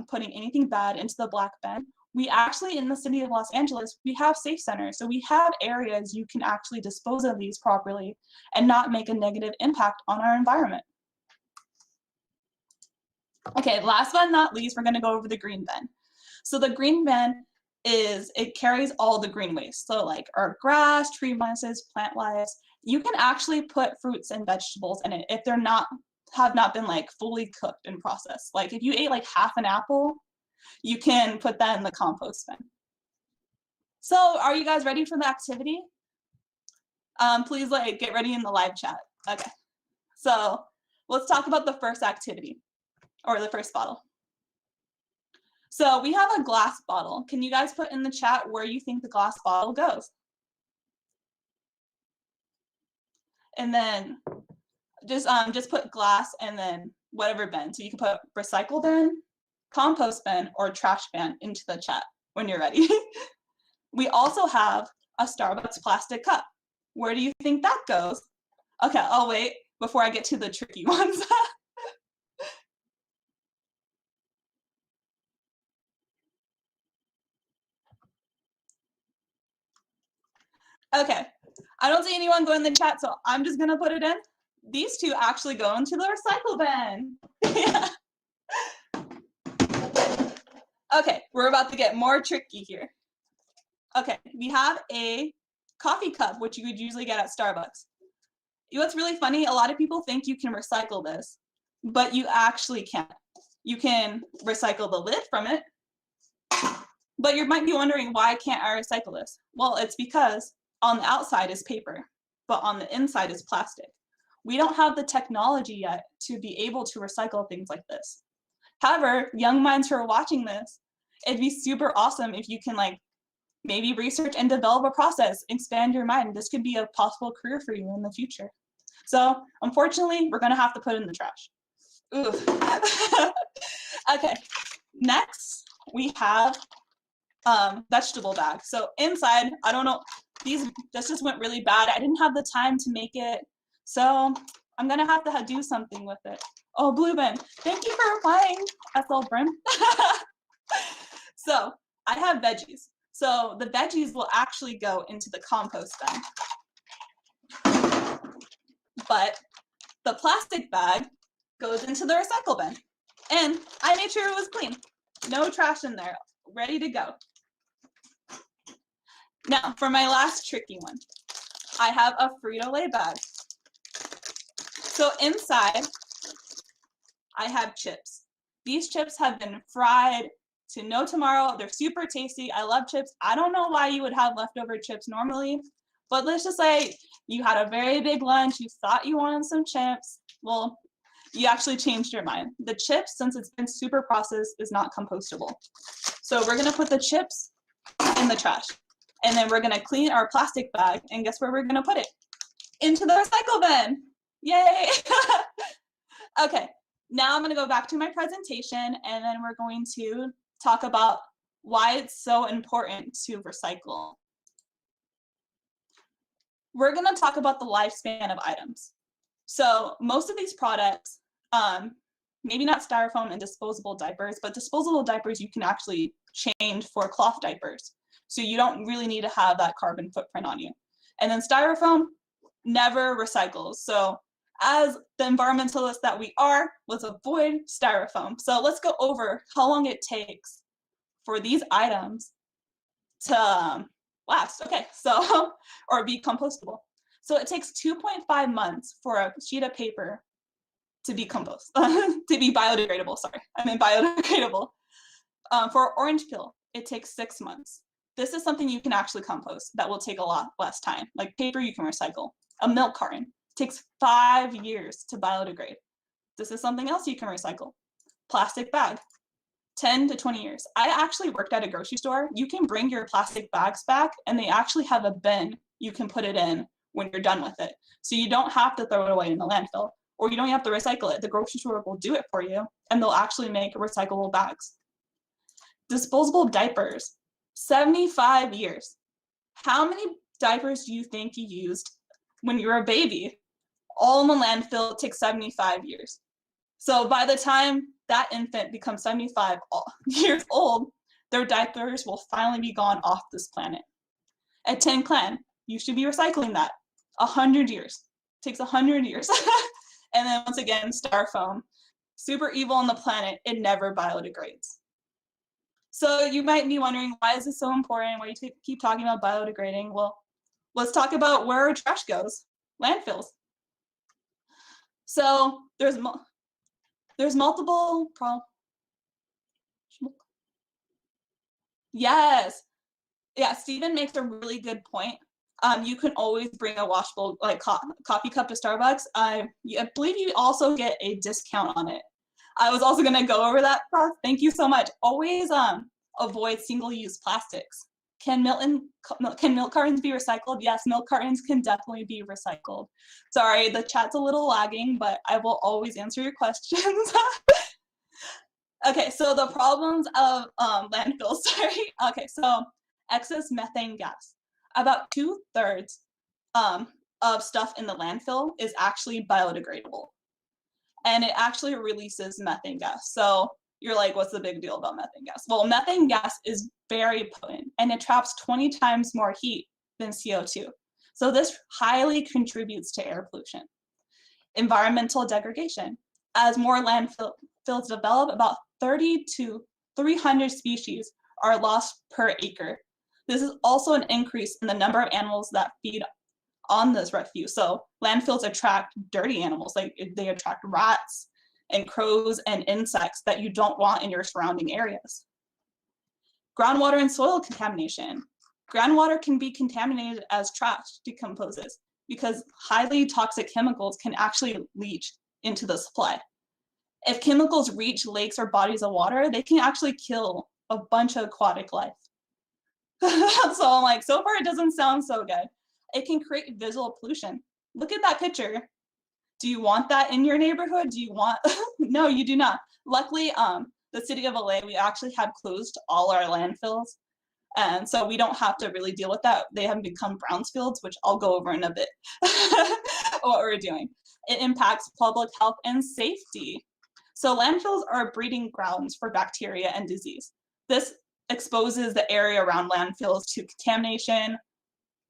putting anything bad into the black bin. We actually, in the city of Los Angeles, we have safe centers. So we have areas you can actually dispose of these properly and not make a negative impact on our environment. Okay, last but not least, we're gonna go over the green bin. So the green bin it carries all the green waste. So like our grass, tree masses, plant lives. You can actually put fruits and vegetables in it if they're have not been like fully cooked and processed. Like if you ate like half an apple, you can put that in the compost bin. So are you guys ready for the activity? Please like get ready in the live chat. Okay, so let's talk about the first activity, or the first bottle. So we have a glass bottle. Can you guys put in the chat where you think the glass bottle goes? And then just put glass and then whatever bin. So you can put recycle bin, compost bin, or trash bin into the chat when you're ready. We also have a Starbucks plastic cup. Where do you think that goes? Okay, I'll wait before I get to the tricky ones. Okay, I don't see anyone go in the chat, so I'm just gonna put it in. These two actually go into the recycle bin. Yeah. Okay, we're about to get more tricky here. Okay, we have a coffee cup, which you would usually get at Starbucks. You know what's really funny? A lot of people think you can recycle this, but you actually can't. You can recycle the lid from it, but you might be wondering, why can't I recycle this? Well, it's because on the outside is paper, but on the inside is plastic. We don't have the technology yet to be able to recycle things like this. However, young minds who are watching this, it'd be super awesome if you can like maybe research and develop a process, expand your mind. This could be a possible career for you in the future. So unfortunately, we're gonna have to put it in the trash. Ooh. Okay, next we have vegetable bag. So inside, I don't know, this just went really bad. I didn't have the time to make it, so I'm gonna have to do something with it. Oh, blue bin, thank you for replying, SL Brim. So I have veggies. So the veggies will actually go into the compost bin. But the plastic bag goes into the recycle bin. And I made sure it was clean. No trash in there, ready to go. Now, for my last tricky one, I have a Frito-Lay bag. So inside, I have chips. These chips have been fried to no tomorrow. They're super tasty. I love chips. I don't know why you would have leftover chips normally, but let's just say you had a very big lunch, you thought you wanted some chips. Well, you actually changed your mind. The chips, since it's been super processed, is not compostable. So we're gonna put the chips in the trash. And then we're gonna clean our plastic bag, and guess where we're gonna put it? Into the recycle bin. Yay! Okay, now I'm gonna go back to my presentation, and then we're going to talk about why it's so important to recycle. We're gonna talk about the lifespan of items. So most of these products, maybe not styrofoam and disposable diapers, but disposable diapers you can actually change for cloth diapers. So you don't really need to have that carbon footprint on you. And then styrofoam never recycles. So as the environmentalists that we are, let's avoid styrofoam. So let's go over how long it takes for these items to last. Okay, so, or be compostable. So it takes 2.5 months for a sheet of paper to be to be biodegradable, sorry. I mean biodegradable. For orange peel, it takes 6 months. This is something you can actually compost that will take a lot less time. Like paper, you can recycle. A milk carton takes 5 years to biodegrade. This is something else you can recycle. Plastic bag, 10 to 20 years. I actually worked at a grocery store. You can bring your plastic bags back and they actually have a bin you can put it in when you're done with it. So you don't have to throw it away in the landfill, or you don't have to recycle it. The grocery store will do it for you and they'll actually make recyclable bags. Disposable diapers, 75 years. How many diapers do you think you used when you were a baby? All in the landfill, it takes 75 years. So by the time that infant becomes 75 years old, their diapers will finally be gone off this planet. At Tin Clan, you should be recycling that. 100 years. It takes 100 years. And then once again, styrofoam, super evil on the planet, it never biodegrades. So you might be wondering, why is this so important? Why do you keep talking about biodegrading? Well, let's talk about where our trash goes, landfills. So there's multiple problems. Yes. Yeah, Stephen makes a really good point. You can always bring a washable like coffee cup to Starbucks. I believe you also get a discount on it. I was also going to go over that. Thank you so much. Always avoid single-use plastics. Can milk cartons be recycled? Yes, milk cartons can definitely be recycled. Sorry, the chat's a little lagging, but I will always answer your questions. Okay, so the problems of landfills, sorry. Okay, so excess methane gas. About 2/3 of stuff in the landfill is actually biodegradable. And it actually releases methane gas. So you're like, what's the big deal about methane gas? Well, methane gas is very potent and it traps 20 times more heat than CO2. So this highly contributes to air pollution. Environmental degradation. As more landfills develop, about 30 to 300 species are lost per acre. This is also an increase in the number of animals that feed on this refuse. So landfills attract dirty animals, like they attract rats and crows and insects that you don't want in your surrounding areas. Groundwater and soil contamination. Groundwater can be contaminated as trash decomposes because highly toxic chemicals can actually leach into the supply. If chemicals reach lakes or bodies of water, they can actually kill a bunch of aquatic life. So I'm like, so far it doesn't sound so good. It can create visual pollution. Look at that picture. Do you want that in your neighborhood? Do you want, no, you do not. Luckily, the city of LA, we actually have closed all our landfills. And so we don't have to really deal with that. They have become brownfields, which I'll go over in a bit, what we're doing. It impacts public health and safety. So landfills are breeding grounds for bacteria and disease. This exposes the area around landfills to contamination,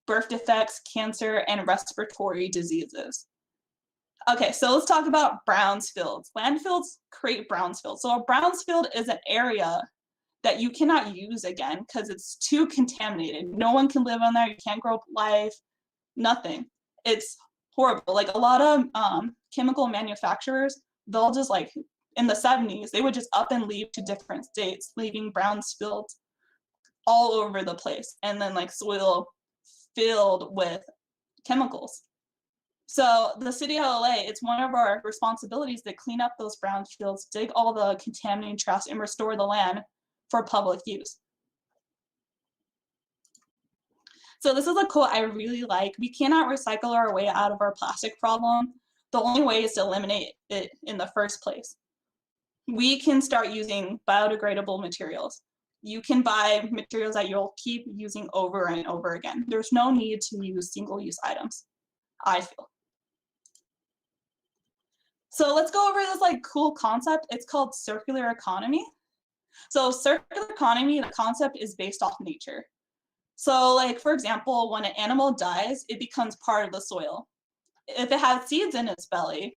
birth defects, cancer, and respiratory diseases. Okay, so let's talk about brownsfields. Landfills create brownsfields. So a brownsfield is an area that you cannot use again because it's too contaminated. No one can live on there. You can't grow up life, nothing. It's horrible. Like a lot of chemical manufacturers, they'll just like, in the 70s, they would just up and leave to different states, leaving brownsfields all over the place, and then like soil filled with chemicals. So the city of LA, it's one of our responsibilities to clean up those brownfields, dig all the contaminated trash, and restore the land for public use. So this is a quote I really like. We cannot recycle our way out of our plastic problem. The only way is to eliminate it in the first place. We can start using biodegradable materials. You can buy materials that you'll keep using over and over again. There's no need to use single-use items, I feel. So let's go over this like cool concept. It's called circular economy. So circular economy, the concept is based off nature. So like, for example, when an animal dies, it becomes part of the soil. If it has seeds in its belly,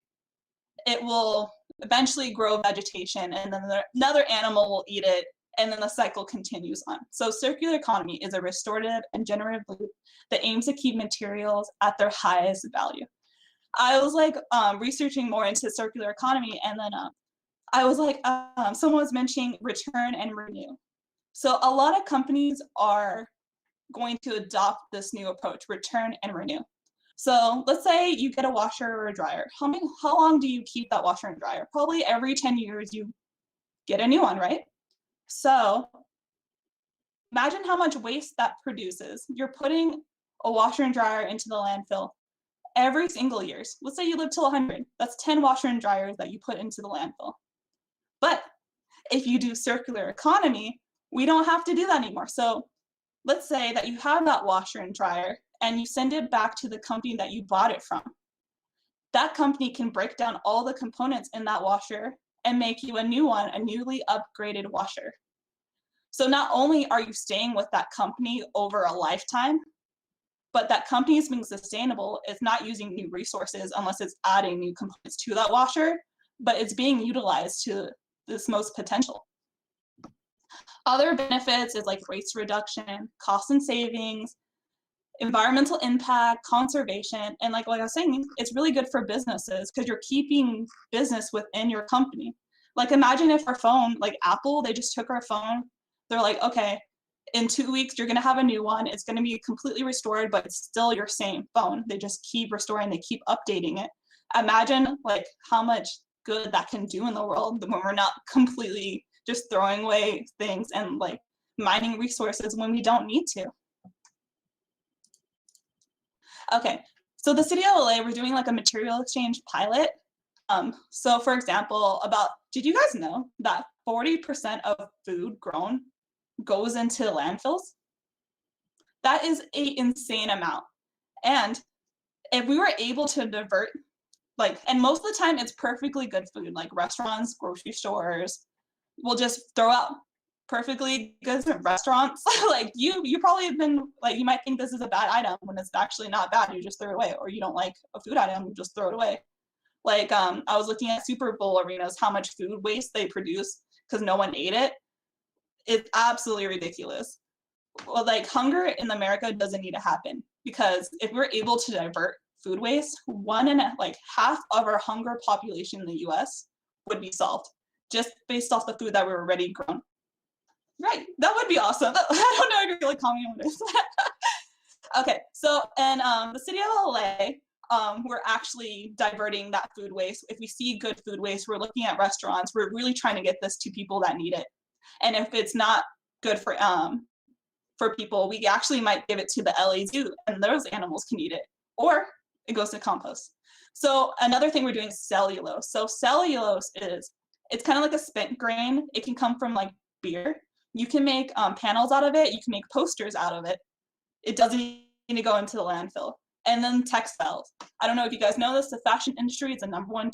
it will eventually grow vegetation, and then another animal will eat it, and then the cycle continues on. So circular economy is a restorative and generative loop that aims to keep materials at their highest value. I was like researching more into circular economy, and then I was like, someone was mentioning return and renew. So a lot of companies are going to adopt this new approach, return and renew. So let's say you get a washer or a dryer. How long do you keep that washer and dryer? Probably every 10 years you get a new one, right? So imagine how much waste that produces. You're putting a washer and dryer into the landfill every single year. Let's say you live till 100. That's 10 washer and dryers that you put into the landfill. But if you do circular economy, we don't have to do that anymore. So let's say that you have that washer and dryer and you send it back to the company that you bought it from. That company can break down all the components in that washer and make you a new one, a newly upgraded washer. So not only are you staying with that company over a lifetime, but that company is being sustainable. It's not using new resources unless it's adding new components to that washer, but it's being utilized to this most potential. Other benefits is like waste reduction, cost and savings, environmental impact, conservation, and like I was saying, it's really good for businesses because you're keeping business within your company. Like imagine if our phone, like Apple, they just took our phone. They're like, okay, in 2 weeks, you're gonna have a new one. It's gonna be completely restored, but it's still your same phone. They just keep restoring, they keep updating it. Imagine like how much good that can do in the world when we're not completely just throwing away things and like mining resources when we don't need to. Okay, so the city of LA, we're doing like a material exchange pilot. So for example, did you guys know that 40% of food grown goes into landfills? That is an insane amount. And if we were able to divert, and most of the time it's perfectly good food, like restaurants, grocery stores, will just throw out perfectly good restaurants. Like you probably have been, like, you might think this is a bad item when it's actually not bad, you just throw it away, or you don't like a food item, you just throw it away. Like I was looking at Super Bowl arenas, how much food waste they produce because no one ate it. It's absolutely ridiculous. Well, like hunger in America doesn't need to happen, because if we're able to divert food waste, half of our hunger population in the US would be solved just based off the food that were already grown. Right, that would be awesome. I don't know if you're really commenting on this. Okay, so in the city of LA, we're actually diverting that food waste. If we see good food waste, we're looking at restaurants. We're really trying to get this to people that need it. And if it's not good for people, we actually might give it to the LA Zoo, and those animals can eat it, or it goes to compost. So another thing we're doing is cellulose. So cellulose it's kind of like a spent grain. It can come from like beer. You can make panels out of it. You can make posters out of it. It doesn't need to go into the landfill. And then textiles. I don't know if you guys know this, the fashion industry is the number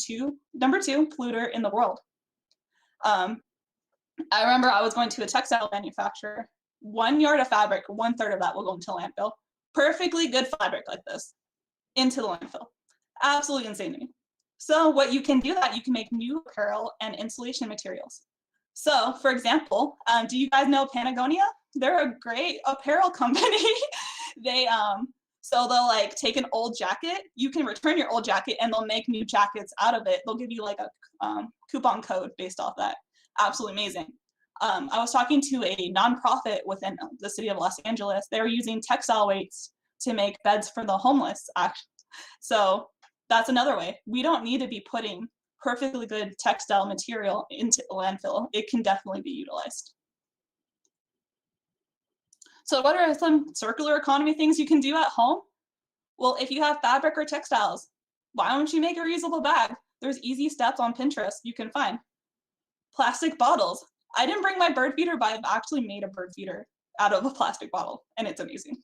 two polluter in the world. I remember I was going to a textile manufacturer. 1 yard of fabric, 1/3 of that will go into landfill. Perfectly good fabric like this into the landfill. Absolutely insane to me. So what you can do that, you can make new apparel and insulation materials. So for example, do you guys know Patagonia? They're a great apparel company. So they'll like take an old jacket, you can return your old jacket and they'll make new jackets out of it. They'll give you like a coupon code based off that. Absolutely amazing. I was talking to a nonprofit within the city of Los Angeles. They were using textile waste to make beds for the homeless. So that's another way. We don't need to be putting perfectly good textile material into the landfill. It can definitely be utilized. So what are some circular economy things you can do at home? Well, if you have fabric or textiles, why don't you make a reusable bag? There's easy steps on Pinterest you can find. Plastic bottles. I didn't bring my bird feeder, but I've actually made a bird feeder out of a plastic bottle, and it's amazing.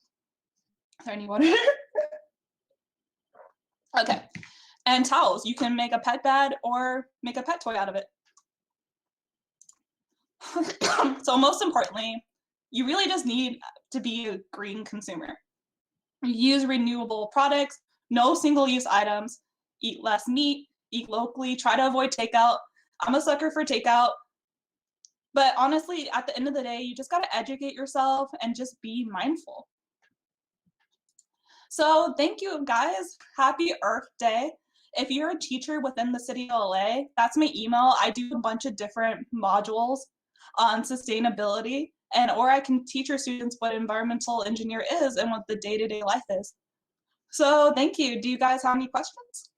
Is there any water? Okay, and towels. You can make a pet bed or make a pet toy out of it. So most importantly, you really just need to be a green consumer. Use renewable products, no single-use items, eat less meat, eat locally, try to avoid takeout. I'm a sucker for takeout. But honestly, at the end of the day, you just got to educate yourself and just be mindful. So thank you, guys. Happy Earth Day. If you're a teacher within the city of LA, that's my email. I do a bunch of different modules on sustainability. or I can teach your students what environmental engineer is and what the day-to-day life is. So thank you. Do you guys have any questions?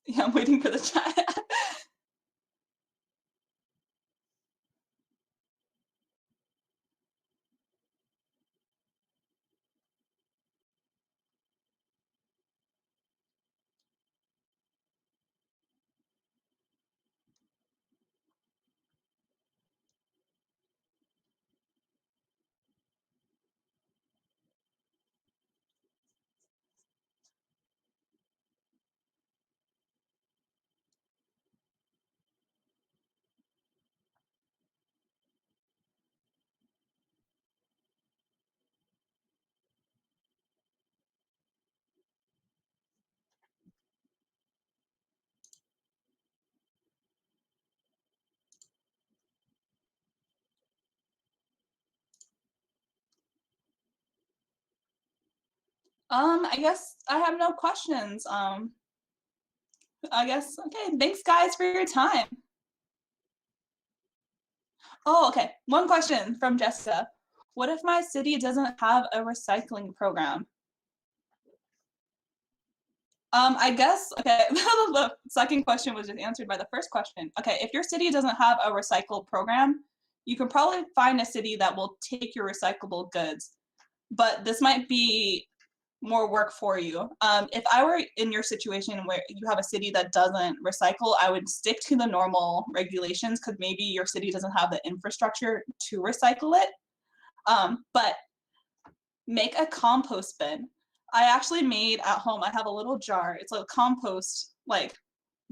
Yeah, I'm waiting for the chat. I guess I have no questions. I guess, okay, thanks guys for your time. Oh, okay, one question from Jessica. What if my city doesn't have a recycling program? I guess, okay, the second question was just answered by the first question. Okay, if your city doesn't have a recycle program, you can probably find a city that will take your recyclable goods, but this might be more work for you. If I were in your situation where you have a city that doesn't recycle, I would stick to the normal regulations because maybe your city doesn't have the infrastructure to recycle it. But make a compost bin. I actually made at home, I have a little jar. It's a compost like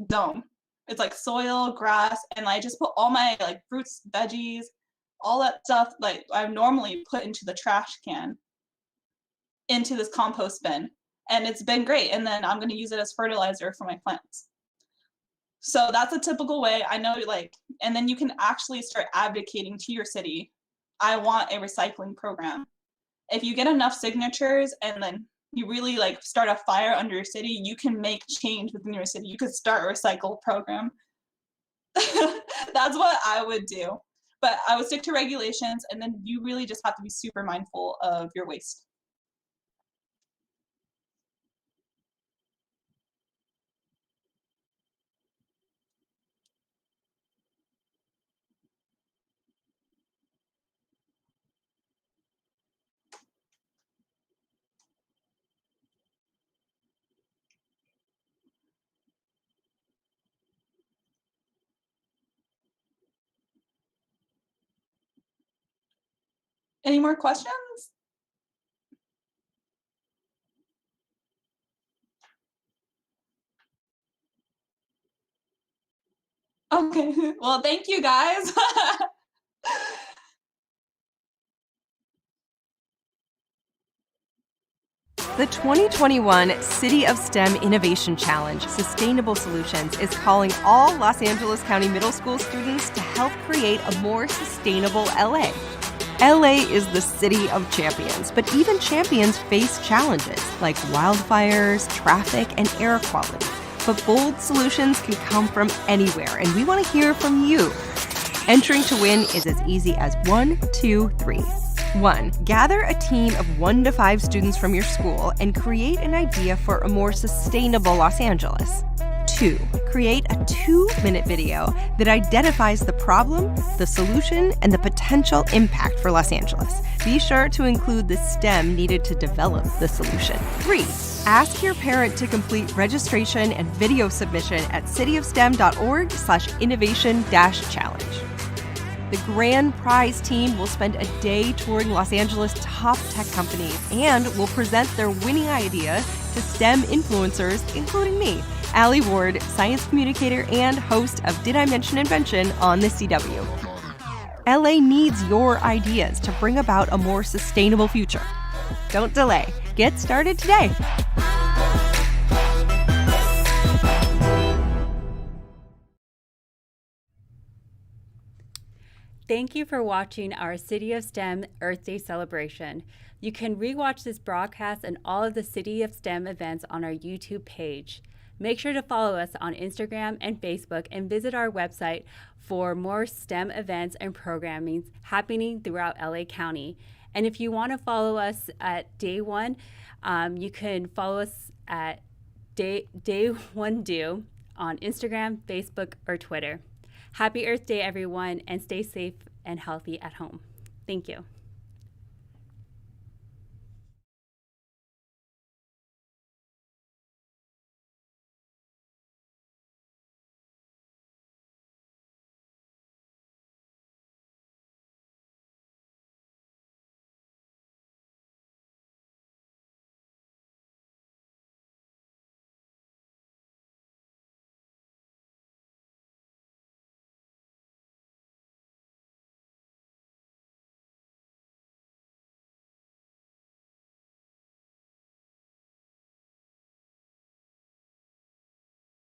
dome. It's like soil, grass, and I just put all my like fruits, veggies, all that stuff like I normally put into the trash can into this compost bin, and it's been great. And then I'm going to use it as fertilizer for my plants. So that's a typical way. I know, like, and then you can actually start advocating to your city, I want a recycling program. If you get enough signatures and then you really like start a fire under your city, you can make change within your city. You could start a recycle program. That's what I would do. But I would stick to regulations, and then you really just have to be super mindful of your waste. Any more questions? Okay, well, thank you guys. The 2021 City of STEM Innovation Challenge Sustainable Solutions is calling all Los Angeles County Middle School students to help create a more sustainable LA. LA is the city of champions, but even champions face challenges like wildfires, traffic, and air quality. But bold solutions can come from anywhere, and we want to hear from you. Entering to win is as easy as 1, 2, 3. 1. Gather a team of 1 to 5 students from your school and create an idea for a more sustainable Los Angeles. 2. Create a 2-minute video that identifies the problem, the solution, and the potential impact for Los Angeles. Be sure to include the STEM needed to develop the solution. 3. Ask your parent to complete registration and video submission at cityofstem.org/innovation-challenge. The grand prize team will spend a day touring Los Angeles' top tech companies and will present their winning idea to STEM influencers, including me, Allie Ward, science communicator and host of Did I Mention Invention on the CW. LA needs your ideas to bring about a more sustainable future. Don't delay. Get started today. Thank you for watching our City of STEM Earth Day celebration. You can rewatch this broadcast and all of the City of STEM events on our YouTube page. Make sure to follow us on Instagram and Facebook and visit our website for more STEM events and programming happening throughout LA County. And if you want to follow us at Day One, you can follow us at Day One Do on Instagram, Facebook, or Twitter. Happy Earth Day, everyone, and stay safe and healthy at home. Thank you.